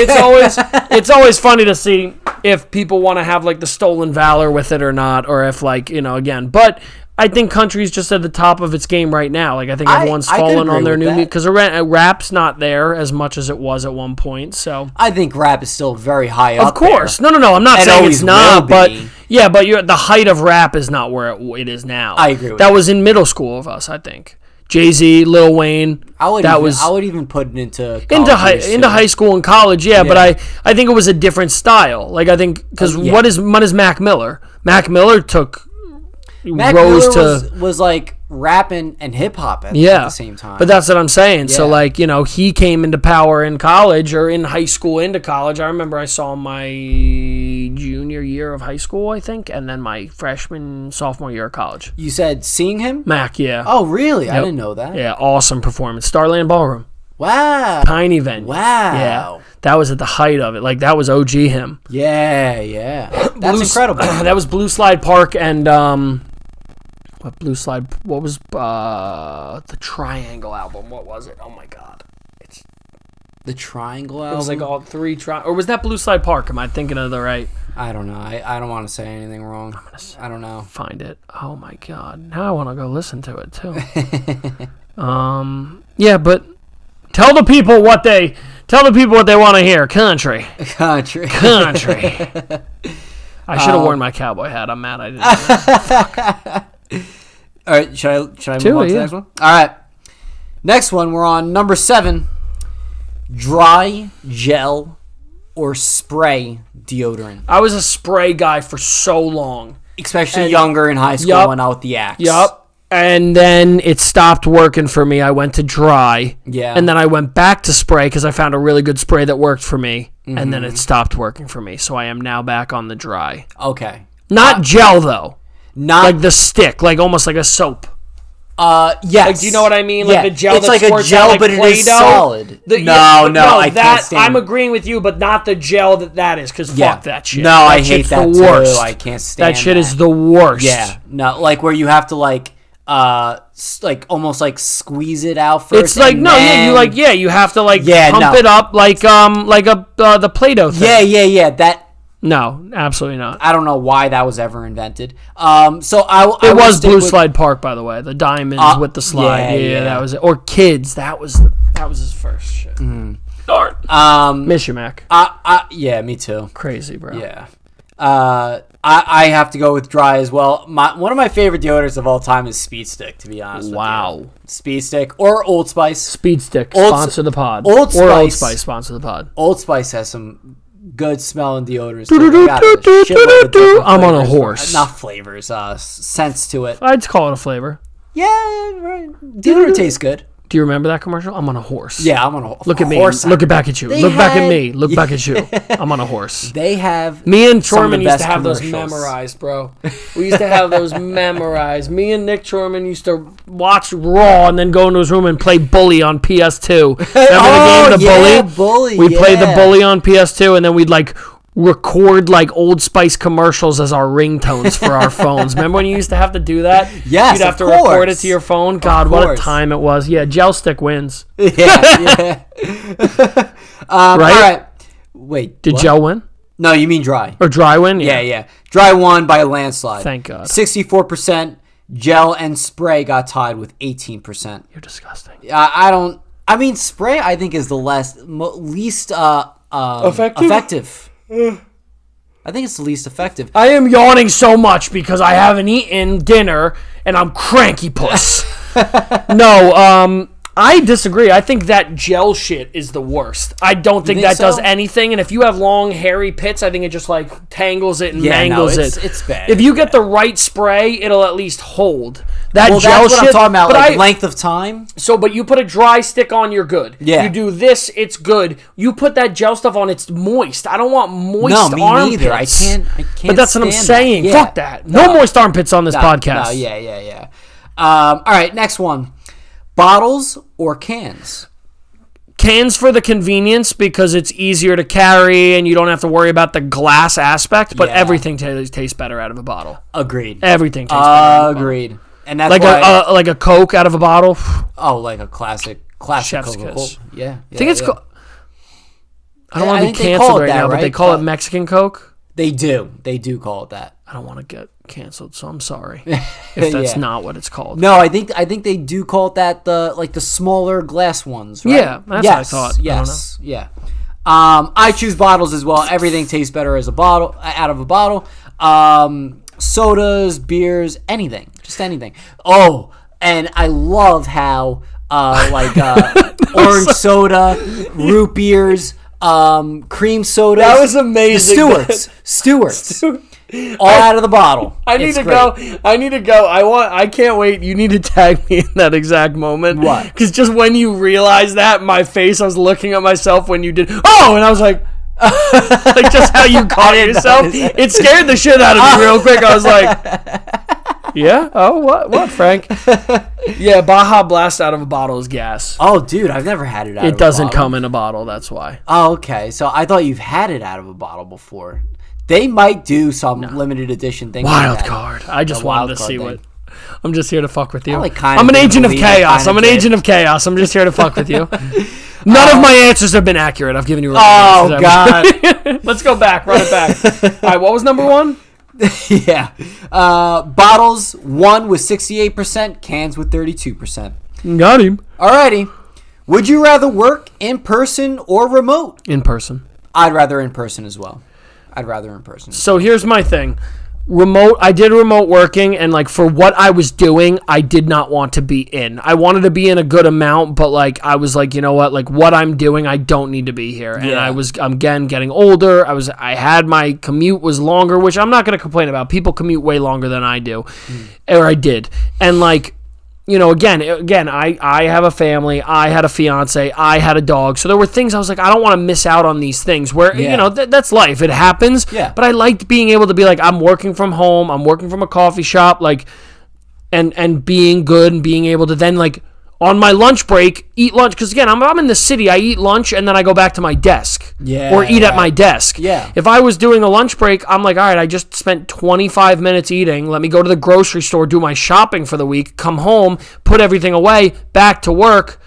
it's always funny to see if people want to have like the stolen valor with it or not, or if like, again, but I think country's just at the top of its game right now. Like I think everyone's fallen on their new music because rap's not there as much as it was at one point. So I think rap is still very high up. Of course, no. I'm not saying it's not, but the height of rap is not where it is now. I agree with that. Was in middle school of us, I think. Jay-Z, Lil Wayne. I would even put it into high school and college. Yeah, but I think it was a different style. Like I think because what is Mac Miller? Mac Miller took. Mac Miller was like rapping and hip hop at the same time. But that's what I'm saying. Yeah. So like, he came into power in college or in high school into college. I remember I saw him my junior year of high school, I think, and then my sophomore year of college. You said seeing him? Mac, yeah. Oh, really? Yep. I didn't know that. Yeah, awesome performance. Starland Ballroom. Wow. Tiny venue. Wow. Yeah. That was at the height of it. Like, that was OG him. Yeah. That's incredible. That was Blue Slide Park and, what was the Triangle album? What was it? Oh my God. It's the Triangle album? It was like all 3 or was that Blue Slide Park? Am I thinking of the right? I don't know. I don't want to say anything wrong. I don't know. Find it. Oh my God. Now I want to go listen to it too. Yeah, but tell the people what they want to hear. Country. I should have worn my cowboy hat. I'm mad I didn't. All right, should I move on to the next one? All right. Next one, we're on number 7. Dry, gel, or spray deodorant. I was a spray guy for so long. Especially younger in high school when I was with the Axe. Yup. And then it stopped working for me. I went to dry. Yeah. And then I went back to spray because I found a really good spray that worked for me. Mm-hmm. And then it stopped working for me. So I am now back on the dry. Okay. Not gel, though. Not like the stick, like almost like a soap. Yes. Like, do you know what I mean? Like the gel. It's like a gel, but it is solid. I can't stand. I'm agreeing with you, but not the gel that is, because fuck that shit. No, I hate that too. I can't stand that shit. Is the worst. Yeah. No, like where you have to like like almost like squeeze it out first. It's like you have to like pump it up like the Play-Doh thing. Yeah. That. No, absolutely not. I don't know why that was ever invented. It was Blue Slide Park, by the way. The diamonds with the slide. Yeah, that was it. Or Kids. That was his first shit. Darn. Miss you, Mac. Yeah, me too. Crazy, bro. Yeah. I have to go with dry as well. One of my favorite deodorants of all time is Speed Stick, to be honest with you. Speed Stick or Old Spice. Speed Stick, sponsor the pod. Old Spice, sponsor the pod. Old Spice has some good smelling deodorants. I'm on a horse. Not flavors, scents to it. I'd call it a flavor. Yeah, right. Deodorant tastes good. Do you remember that commercial? I'm on a horse. Yeah, I'm on a horse. Look at me. Look back at you. Look back at me. Look back at you. I'm on a horse. They have. Me and Chorman used to have those memorized, bro. We used to have those memorized. Me and Nick Chorman used to watch Raw and then go into his room and play Bully on PS2. Remember the game, the Bully? We played the Bully on PS2, and then we'd like record like Old Spice commercials as our ringtones for our phones. Remember when you used to have to do that? Yes, you'd have to record it to your phone. God, what a time it was. Yeah, Gel Stick wins. Yeah. Right? All right. Wait, did Gel win? No, you mean Dry. Or Dry win? Yeah. Dry won by a landslide. Thank God. 64%. Gel and Spray got tied with 18%. You're disgusting. I mean, Spray I think is the least effective. I think it's the least effective. I am yawning so much because I haven't eaten dinner and I'm cranky puss. No, I disagree. I think that gel shit is the worst. I don't think that does anything. And if you have long, hairy pits, I think it just like tangles it and mangles it. It's bad. If you get the right spray, it'll at least hold. That gel that's what shit, I'm talking about, like length of time. But you put a dry stick on, you're good. Yeah. You do this, it's good. You put that gel stuff on, it's moist. I don't want moist armpits. Neither. I can't. But that's what I'm saying. Yeah. Fuck that. No moist armpits on this podcast. No, yeah. All right, next one. Bottles or cans? Cans for the convenience because it's easier to carry and you don't have to worry about the glass aspect, but everything tastes better out of a bottle. Agreed. Everything tastes better out of a bottle. Agreed. And that's like why like a Coke out of a bottle. Oh, like a classic Chef's Coca-Cola. kiss. Yeah. I think it's I don't want to be canceled right now, but they call it Mexican Coke. They do call it that. I don't want to get canceled, so I'm sorry if that's not what it's called. No, I think they do call it that. The smaller glass ones, right? Yeah, that's what I thought. Yes, yeah. I choose bottles as well. Everything tastes better as out of a bottle. Sodas, beers, just anything. Oh, and I love how orange soda, root beers, cream sodas. That was amazing. Stewart's. All out of the bottle. I need to go. I can't wait. You need to tag me in that exact moment. What? Because just when you realize that, my face, I was looking at myself when you did. Oh, and I was like, like just how you caught yourself. It scared the shit out of me real quick. I was like, yeah. Oh, what, Frank? Yeah, Baja Blast out of a bottle is gas. Oh, dude, I've never had it out of a bottle. It doesn't come in a bottle. That's why. Oh, okay. So I thought you've had it out of a bottle before. They might do some limited edition thing. Wild card. I just wanted to see what. I'm just here to fuck with you. I'm an agent of chaos. I'm just here to fuck with you. None of my answers have been accurate. I've given you. Oh God. Let's go back. Run it back. All right. What was number one? Yeah. Bottles won with 68%. Cans with 32%. Got him. Alrighty. Would you rather work in person or remote? In person. I'd rather in person as well. So here's my thing. I did remote working, and like for what I was doing, I did not want to be in. I wanted to be in a good amount, but like I was like, you know what? Like what I'm doing, I don't need to be here. And I'm again getting older. I had my commute was longer, which I'm not going to complain about. People commute way longer than I do, or I did. And like, you know, again, I have a family. I had a fiance. I had a dog. So there were things I was like, I don't want to miss out on these things where, you know, that's life. It happens. Yeah. But I liked being able to be like, I'm working from home. I'm working from a coffee shop, like, and being good and being able to then like on my lunch break, eat lunch. Because, again, I'm in the city. I eat lunch, and then I go back to my desk. Yeah. Or eat at my desk. Yeah. If I was doing a lunch break, I'm like, all right, I just spent 25 minutes eating. Let me go to the grocery store, do my shopping for the week, come home, put everything away, back to work.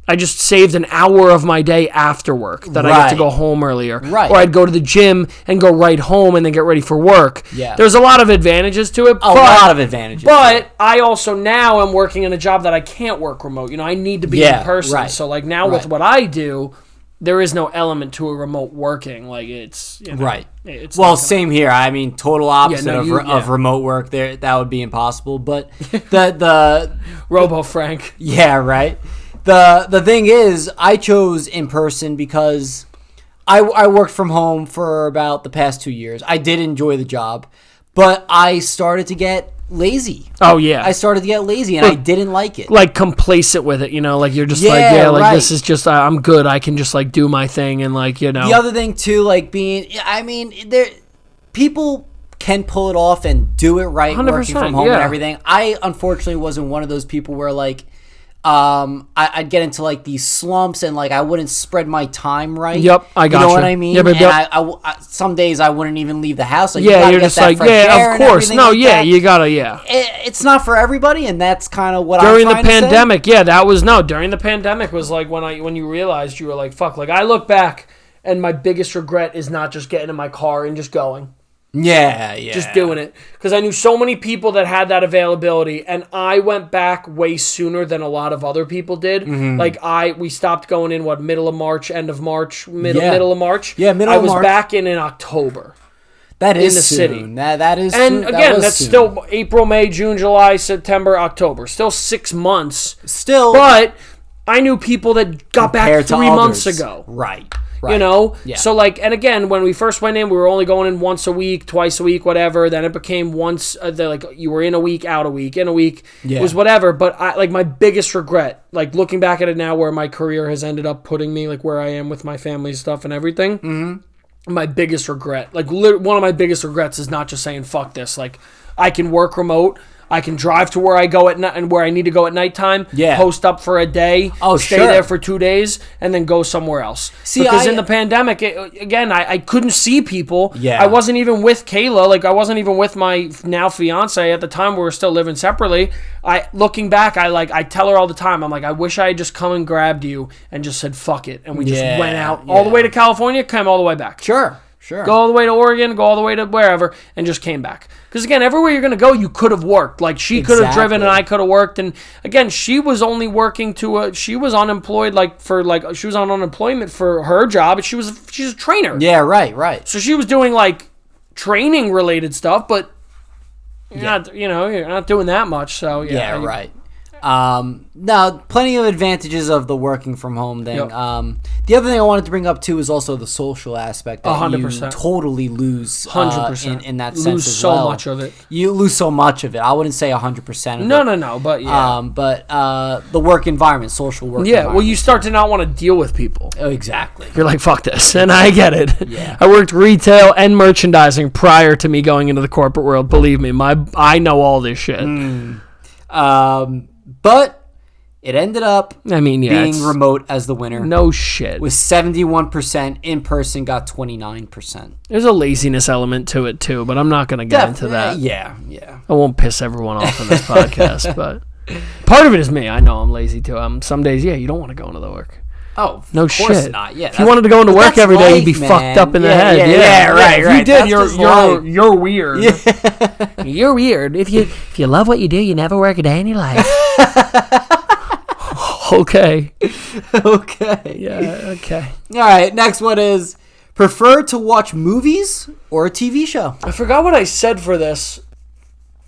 I just saved an hour of my day after work that I get to go home earlier. Right. Or I'd go to the gym and go right home and then get ready for work. Yeah. There's a lot of advantages to it. A lot of advantages. But I also now am working in a job that I can't work remote. You know, I need to be in person. Right. So, like, now with what I do, there is no element to a remote working. Like, it's... You know, right. It's same here. I mean, total opposite of remote work. There, that would be impossible. But the Robo Frank. Yeah, right. The thing is, I chose in person because I worked from home for about the past 2 years. I did enjoy the job, but I started to get lazy. Oh, yeah. I started to get lazy, and I didn't like it. Like, complacent with it, you know? Like, you're just this is just, like, I'm good. I can just, like, do my thing and, like, you know. The other thing, too, like, people can pull it off and do it right working from home and everything. I, unfortunately, wasn't one of those people where, like, I'd get into like these slumps and like I wouldn't spread my time right. Yep, I got you. You know what I mean? Yep. And I some days I wouldn't even leave the house. Like, you're just like, of course. No, you gotta, It's not for everybody, and that's kind of what during the pandemic. During the pandemic was like when you realized you were like, fuck. Like I look back, and my biggest regret is not just getting in my car and just going. Yeah. Just doing it. Because I knew so many people that had that availability, and I went back way sooner than a lot of other people did. Mm-hmm. Like, we stopped going in, middle of March, end of March, middle of March? Yeah, middle of March. I was back in October. That is in the city. That is and soon. Again, that's soon. Still April, May, June, July, September, October. Still 6 months. Still. But I knew people that got back 3 months ago. Right. You know? Yeah. So, like, and again, when we first went in, we were only going in once a week, twice a week, whatever. Then it became once, you were in a week, out a week, in a week. Yeah. It was whatever. But, my biggest regret, like, looking back at it now where my career has ended up putting me, like, where I am with my family stuff and everything, my biggest regret, like, one of my biggest regrets is not just saying, fuck this. Like, I can work remote. I can drive to where I go at night and where I need to go at nighttime. Yeah. Post up for a day. Stay there for 2 days and then go somewhere else. Because in the pandemic, I couldn't see people. Yeah. I wasn't even with Kayla. Like I wasn't even with my now fiance at the time. We were still living separately. Looking back, I tell her all the time. I'm like, I wish I had just come and grabbed you and just said fuck it, and we just went out all the way to California, came all the way back. Sure. Go all the way to Oregon, go all the way to wherever, and just came back. Because, again, everywhere you're going to go, you could have worked. Like, she could have driven and I could have worked. And, again, she was only working she was unemployed, she was on unemployment for her job. She's a trainer. Yeah, right. So she was doing, training-related stuff, but you're not doing that much. So, yeah. Right. Now, plenty of advantages of the working from home thing. Yep. The other thing I wanted to bring up too is also the social aspect that 100%. You totally lose 100%. In that sense lose as so well. much of it. You lose so much of it. I wouldn't say 100% of it. No, but yeah. But the work environment, social work environment. Yeah, well, you start to not want to deal with people. Oh, exactly. You're like, fuck this, and I get it. Yeah. I worked retail and merchandising prior to me going into the corporate world. Believe me, I know all this shit. But it ended up being remote as the winner. No shit. With 71%, in person got 29%. There's a laziness element to it too, but I'm not going to get into that. Yeah. I won't piss everyone off on this podcast, but part of it is me. I know I'm lazy too. Some days, you don't want to go into the work. Oh, no of course shit. Not. Yeah, if you wanted to go into work every day, you'd be fucked up in the head. Yeah, right. If you did, you're weird. Yeah. You're weird. If you love what you do, you never work a day in your life. Okay. Yeah, okay. All right, next one is prefer to watch movies or a TV show? I forgot what I said for this.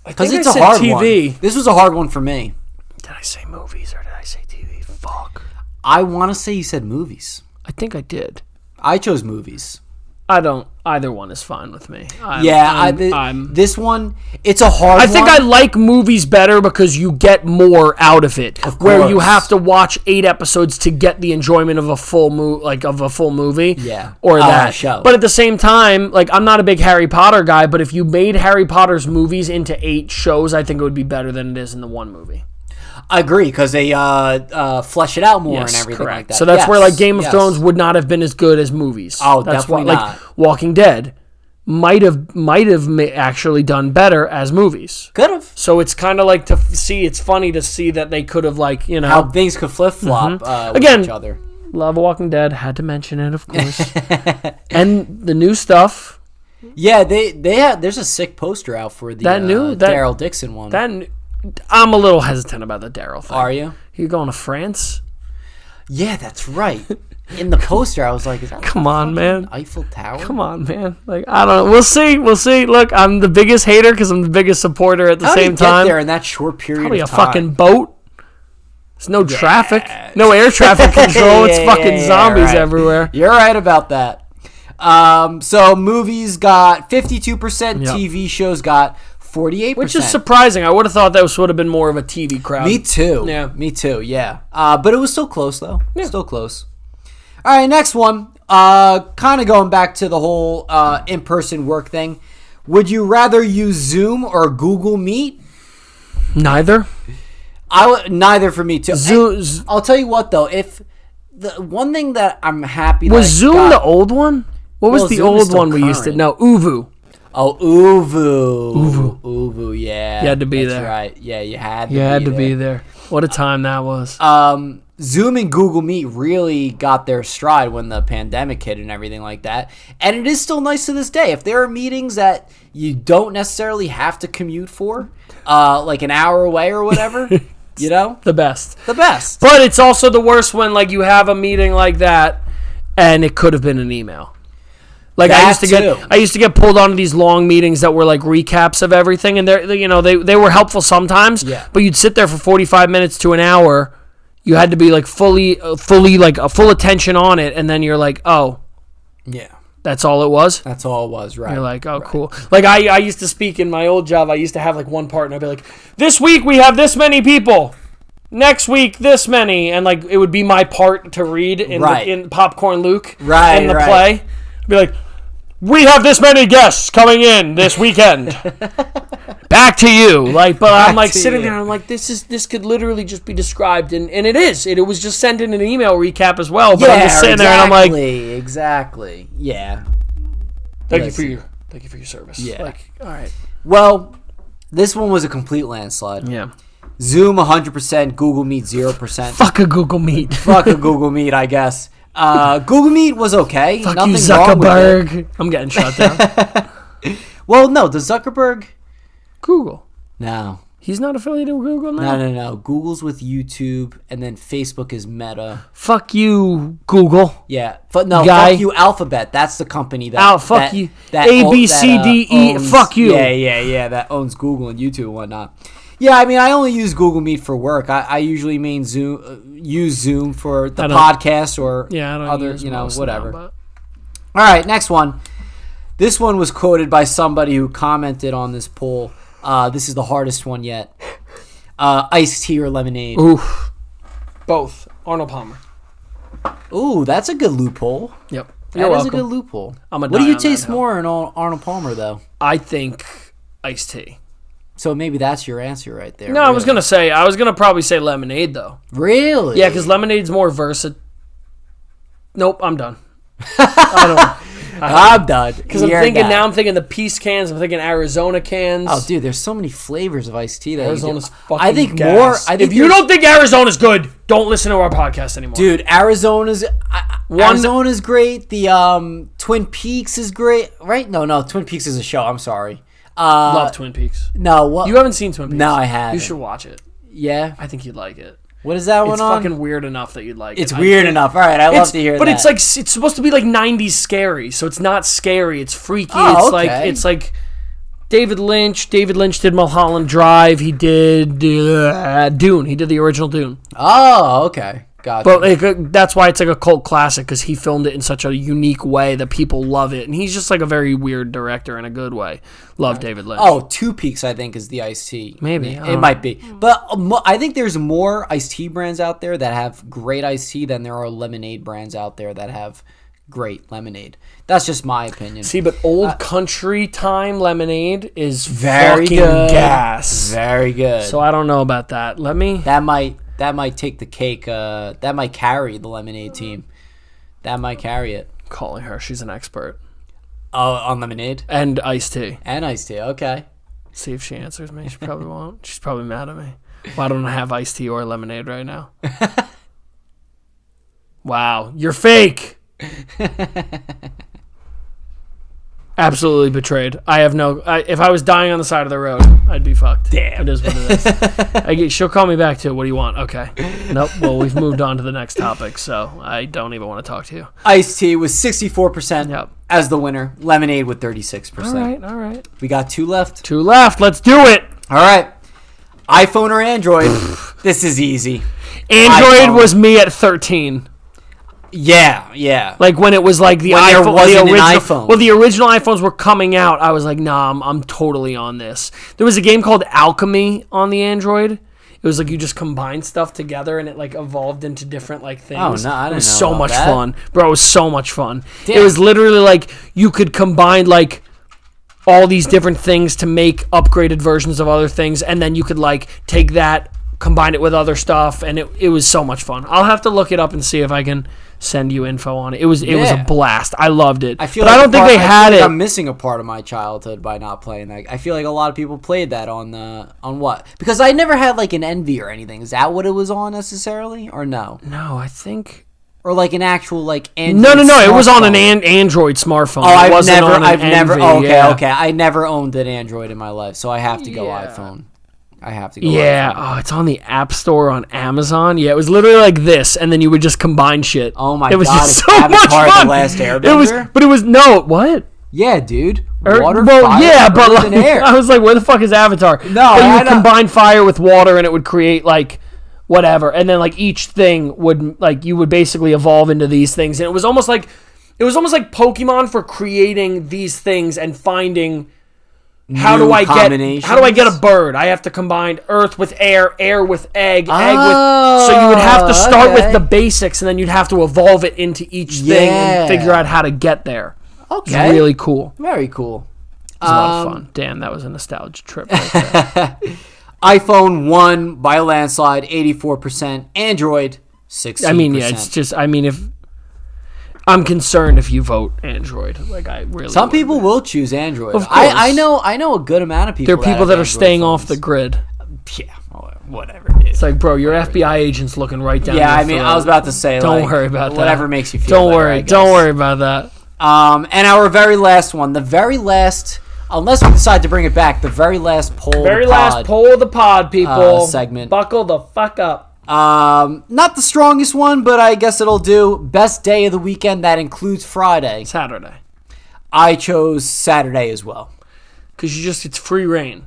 Because it's a hard TV. One. This was a hard one for me. Did I say movies or did I say TV? Fuck. I want to say you said movies. I think I did. I chose movies. I don't. Either one is fine with me. This one, it's a hard one. I think I like movies better because you get more out of it. Of course. Where you have to watch 8 episodes to get the enjoyment of a full movie. Yeah. Or that. Show. But at the same time, I'm not a big Harry Potter guy, but if you made Harry Potter's movies into 8 shows, I think it would be better than it is in the one movie. I agree, because they flesh it out more and everything like that. So that's where like Game of Thrones would not have been as good as movies. Oh, that's definitely why, not. Like Walking Dead might have actually done better as movies. Could have. So it's kind of like to see. It's funny to see that they could have how things could flip flop with each other. Love Walking Dead. Had to mention it, of course. And the new stuff. Yeah, they had. There's a sick poster out for the Daryl Dixon one. I'm a little hesitant about the Daryl thing. Are you? You going to France? Yeah, that's right. In the poster, I was like, "Is that come on, man? Eiffel Tower? Come on, man! Like, I don't know. We'll see. Look, I'm the biggest hater because I'm the biggest supporter at the same time. How did you get there in that short period Probably of time? A fucking boat. There's no traffic, no air traffic control. It's fucking zombies everywhere. You're right about that. So movies got 52%. TV shows got 48%. Which is surprising. I would have thought that would have been more of a TV crowd. Me too. Yeah. Me too, yeah. But it was still close, though. Yeah. Still close. All right, next one. Kind of going back to the whole in-person work thing. Would you rather use Zoom or Google Meet? Neither. Neither for me, too. I'll tell you what, though. If the one thing that I'm happy was Zoom the old one? What was the Zoom old one we current. used to? No, Uvu. Oh, Uvu, yeah. You had to be there. That's right. Yeah, you had to be there. What a time that was. Zoom and Google Meet really got their stride when the pandemic hit and everything like that. And it is still nice to this day. If there are meetings that you don't necessarily have to commute for, like an hour away or whatever, you know? The best. But it's also the worst when like you have a meeting like that and it could have been an email. Like I used to get pulled onto these long meetings that were like recaps of everything, and they were helpful sometimes. Yeah. But you'd sit there for 45 minutes to an hour. You had to be like fully like a full attention on it, and then you're like, oh, yeah, that's all it was. That's all it was, right? You're like, oh, right. Cool. Like I used to speak in my old job. I used to have like one part, and I'd be like, this week we have this many people. Next week, this many, and like it would be my part to read in Popcorn Luke in the play. I'd be like, we have this many guests coming in this weekend. Back to you. I'm like sitting there and I'm like, this could literally just be described and it is. It was just sent in an email recap as well. But I'm just sitting there and I'm like, exactly. Yeah. Thank you for your service. Yeah. Like, all right. Well, this one was a complete landslide. Yeah. Zoom 100%, Google Meet 0%. Fuck a Google Meet. Fuck a Google Meet, I guess. Google Meet was okay. Fuck Nothing you, Zuckerberg. Wrong with it. I'm getting shut down. Well, no, does Zuckerberg? Google. No. He's not affiliated with Google now? No. Google's with YouTube, and then Facebook is Meta. Fuck you, Google. Yeah. Fuck you, Alphabet. That's the company that... fuck you. A, B, C, D, E. Fuck you. Yeah. That owns Google and YouTube and whatnot. Yeah, I mean, I only use Google Meet for work. I usually use Zoom for the podcast or other, whatever. All right, next one. This one was quoted by somebody who commented on this poll. This is the hardest one yet. Iced tea or lemonade? Oof. Both. Arnold Palmer. Ooh, that's a good loophole. Yep. That is a good loophole. What do you taste more in Arnold Palmer, though? I think iced tea. So maybe that's your answer right there. No, really. I was gonna probably say lemonade though. Really? Yeah, because lemonade's more versatile. Nope, I'm done. I'm done. Because I'm thinking the Peace cans. I'm thinking Arizona cans. Oh, dude, there's so many flavors of iced tea that Arizona's fucking I think gas. more. If you don't think Arizona's good, don't listen to our podcast anymore. Dude, Arizona's great. The Twin Peaks is great. Right? No, Twin Peaks is a show. I'm sorry. Love Twin Peaks. No, what? You haven't seen Twin Peaks? No, I haven't. You should watch it. Yeah? I think you'd like it. What is that one on? It's fucking weird enough that you'd like it. It's weird enough. All right, I love to hear that. But it's like it's supposed to be like 90s scary, so it's not scary. It's freaky. It's like David Lynch. David Lynch did Mulholland Drive. He did Dune. He did the original Dune. Oh, okay. Gotcha. But that's why it's like a cult classic, because he filmed it in such a unique way that people love it, and he's just like a very weird director in a good way. Love David Lynch. Oh, Two Peaks, I think, is the iced tea. Maybe it might be, but I think there's more iced tea brands out there that have great iced tea than there are lemonade brands out there that have great lemonade. That's just my opinion. See, but Old Country Time lemonade is Very fucking good. gas. Very good. So I don't know about that. That might take the cake. That might carry the lemonade team. That might carry it. Calling her. She's an expert. Oh, on lemonade? And iced tea. And iced tea, okay. See if she answers me. She probably won't. She's probably mad at me. Why don't I have iced tea or lemonade right now? Wow. You're fake. Absolutely betrayed. I have no... if I was dying on the side of the road, I'd be fucked. Damn. It is what it is. She'll call me back too. What do you want? Okay. Nope. Well, we've moved on to the next topic, so I don't even want to talk to you. Iced tea with 64% Yep. as the winner. Lemonade with 36%. All right. We got 2 left. 2 left. Let's do it. All right. iPhone or Android? This is easy. Android iPhone. was me at 13. Yeah. Like when it was like the When there iPhone, wasn't the an original, iPhone. Well, the original iPhones were coming out. I was like, nah, I'm totally on this. There was a game called Alchemy on the Android. It was like you just combine stuff together and it like evolved into different like things. Oh, no, I didn't It was know so about much that. fun. Bro, it was so much fun. Damn. It was literally like you could combine like all these different things to make upgraded versions of other things, and then you could like take that, combine it with other stuff, and it was so much fun. I'll have to look it up and see if I can send you info on it. It was a blast. I loved it. I feel but like I don't think they had it. I'm missing a part of my childhood by not playing that. I feel like a lot of people played that on what? Because I never had like an Envy or anything. Is that what it was on necessarily, or no? No, I think. Or like an actual like Android No. It was on an smartphone? Android smartphone. Oh, It wasn't on an never. Envy, Oh, okay, yeah. okay. I never owned an Android in my life, so I have to go Yeah. iPhone. I have to go. Yeah. iPhone. Oh, it's on the App Store on Amazon. Yeah, it was literally like this, and then you would just combine shit. Oh my it was God, just it's so much Avatar: fun. The Last Airbender? It was no what. Yeah, dude. Water, Well, fire, yeah, but earth, like, and air. I was like, where the fuck is Avatar? No, but you I would know. combine fire with water, and it would create like whatever, and then like each thing would like you would basically evolve into these things, and it was almost like Pokemon for creating these things and finding how do I get a bird? I have to combine earth with air with egg with. So you would have to start with the basics, and then you'd have to evolve it into each thing and figure out how to get there. Okay. It's really cool. Very cool. It was a lot of fun. Damn, that was a nostalgia trip right there. iPhone won by a landslide, 84%. Android, 16%. I mean, yeah, it's just, if I'm concerned if you vote Android. Like, I really Some would. people will choose Android. Of course. I know a good amount of people. There are people that are have staying Android off the phones. grid. Yeah, whatever. Dude. It's like, bro, your FBI agent's looking right down Yeah, your I mean, throat. I was about to say, Don't like, worry about that. whatever makes you feel Don't better, worry. I guess. Don't worry about that. And our very last one, unless we decide to bring it back, the very last poll. Last poll of the pod, people. Segment. Buckle the fuck up. Not the strongest one, but I guess it'll do. Best day of the weekend, that includes Friday. Saturday. I chose Saturday as well. Because it's free reign.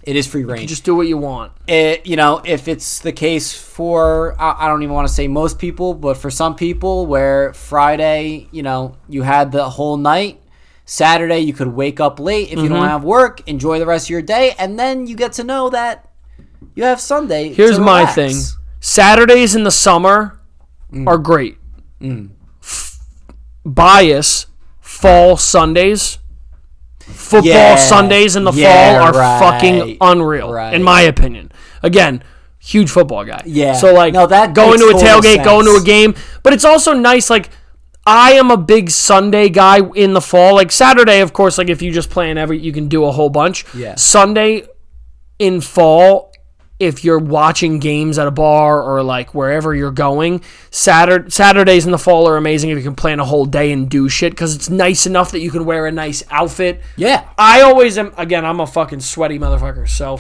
It is free You reign. just do what you want. If it's the case for, I don't even want to say most people, but for some people where Friday, you had the whole night. Saturday, you could wake up late if you don't have work, enjoy the rest of your day, and then you get to know that you have Sunday. Here's to my relax. thing. Saturdays in the summer are great. Bias, fall Sundays, football Sundays in the fall are fucking unreal, in my opinion. Again, huge football guy. Yeah. So, like, that going to a makes total tailgate, sense. going to a game. But it's also nice, like, I am a big Sunday guy in the fall. Like, Saturday, of course, like, if you just plan you can do a whole bunch. Yeah. Sunday in fall, if you're watching games at a bar or like wherever you're going, Saturdays in the fall are amazing if you can plan a whole day and do shit because it's nice enough that you can wear a nice outfit. Yeah. I always am. Again, I'm a fucking sweaty motherfucker, so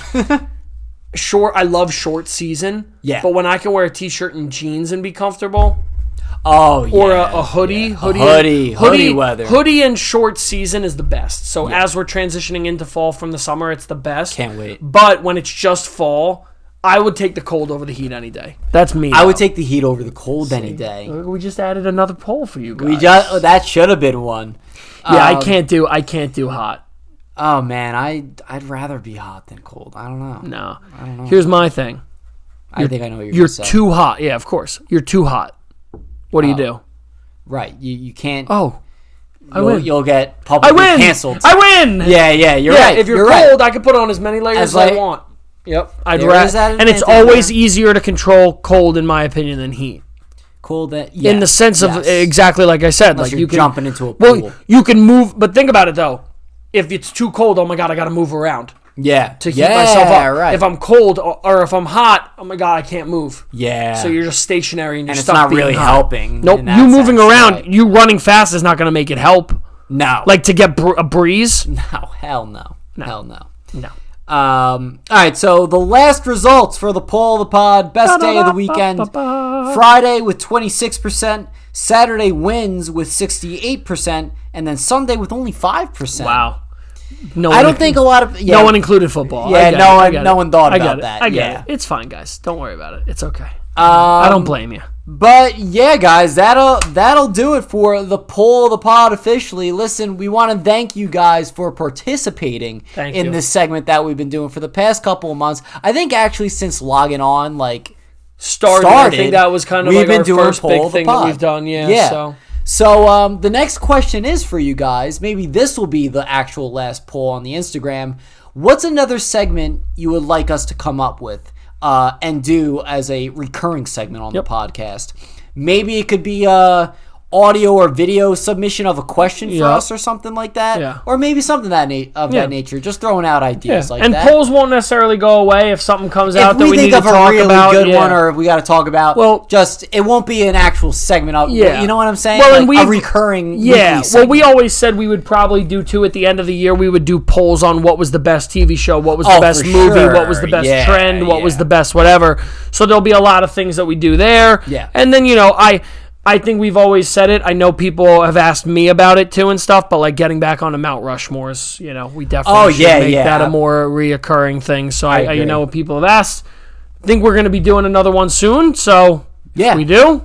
I love short season. Yeah. But when I can wear a t-shirt and jeans and be comfortable, oh yeah, or a hoodie, yeah. hoodie weather, hoodie and short season is the best. So as we're transitioning into fall from the summer, it's the best. Can't wait. But when it's just fall, I would take the cold over the heat any day. That's me. I would take the heat over the cold any day. We just added another poll for you guys. That should have been one. Yeah, I can't do hot. Oh man, I'd rather be hot than cold. I don't know. No. I don't know. Here's my thing. I think I know what you're You're gonna say. too hot. Yeah, of course. You're too hot. What do you do? Right. You can't. Oh, I win. You'll get publicly canceled. I win. Yeah, you're right. If you're cold, I can put on as many layers as I want. Yep. And it's always easier to control cold, in my opinion, than heat. Cold, in the sense of exactly like I said, unless like you're jumping into a pool. Well, you can move, but think about it though. If it's too cold, oh my god, I got to move around. Yeah, to heat myself up. Right. If I'm cold or if I'm hot, oh my god, I can't move. Yeah. So you're just stationary and you're it's stuck not being really hot. helping. Nope. You moving around, you running fast is not going to make it help. No. Like to get a breeze. No, hell no. Hell no. No. All right, so the last results for the poll of the pod, best day of the weekend. Friday with 26%, Saturday wins with 68%, and then Sunday with only 5%. Wow. I don't think a lot of no one included football. Yeah, no one thought about that. I get it. It's fine, guys. Don't worry about it. It's okay. I don't blame you. But yeah, guys, that'll do it for the poll of the pod officially. Listen, we want to thank you guys for participating in this segment that we've been doing for the past couple of months. I think actually since Loggin On started, I think that was kind of we've been our doing first big thing that we've done. Yeah. So the next question is for you guys. Maybe this will be the actual last poll on the Instagram. What's another segment you would like us to come up with and do as a recurring segment on the podcast? Maybe it could be audio or video submission of a question for us or something like that. Yeah. Or maybe something that nature. Just throwing out ideas like that. And polls won't necessarily go away if something comes out that we need to talk about. If we think of a really good one or if we got to talk about, it won't be an actual segment of, you know what I'm saying? Well, a recurring well, we always said we would probably do two at the end of the year. We would do polls on what was the best TV show, what was the best movie, what was the best trend, what was the best whatever. So there'll be a lot of things that we do there. Yeah. And then, I think we've always said it. I know people have asked me about it too and stuff, but like getting back onto Mount Rushmore's, we definitely should make that a more reoccurring thing. So I know people have asked. I think we're going to be doing another one soon. So if we do,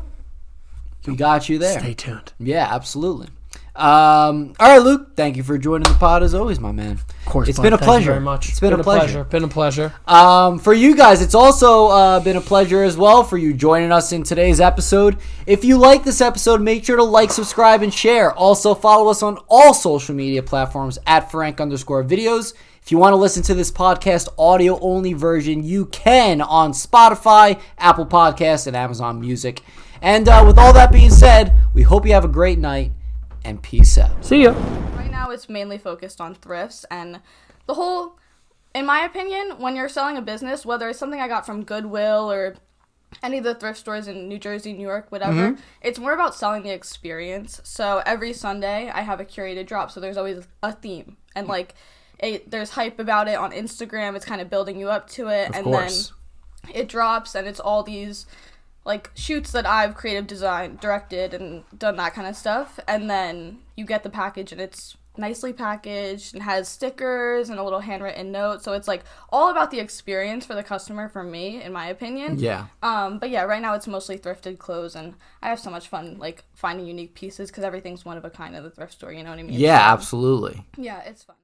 we got you there. Stay tuned. Yeah, absolutely. All right, Luke. Thank you for joining the pod as always, my man. Of course, it's been a pleasure. Thank you very much. It's been a pleasure. Been a pleasure. For you guys, it's also been a pleasure as well for you joining us in today's episode. If you like this episode, make sure to like, subscribe, and share. Also, follow us on all social media platforms at Frank_videos. If you want to listen to this podcast audio-only version, you can on Spotify, Apple Podcasts, and Amazon Music. And with all that being said, we hope you have a great night. And peace out. See ya. Right now it's mainly focused on thrifts and the whole, in my opinion, when you're selling a business, whether it's something I got from Goodwill or any of the thrift stores in New Jersey, New York, whatever, it's more about selling the experience. So every Sunday I have a curated drop, so there's always a theme. And there's hype about it on Instagram, it's kind of building you up to it. Then it drops and it's all these shoots that I've directed and done that kind of stuff, and then you get the package and it's nicely packaged and has stickers and a little handwritten note, so it's all about the experience for the customer, for me, in my opinion. But right now it's mostly thrifted clothes, and I have so much fun finding unique pieces because everything's one of a kind at the thrift store, you know what I mean? Absolutely. Yeah, it's fun.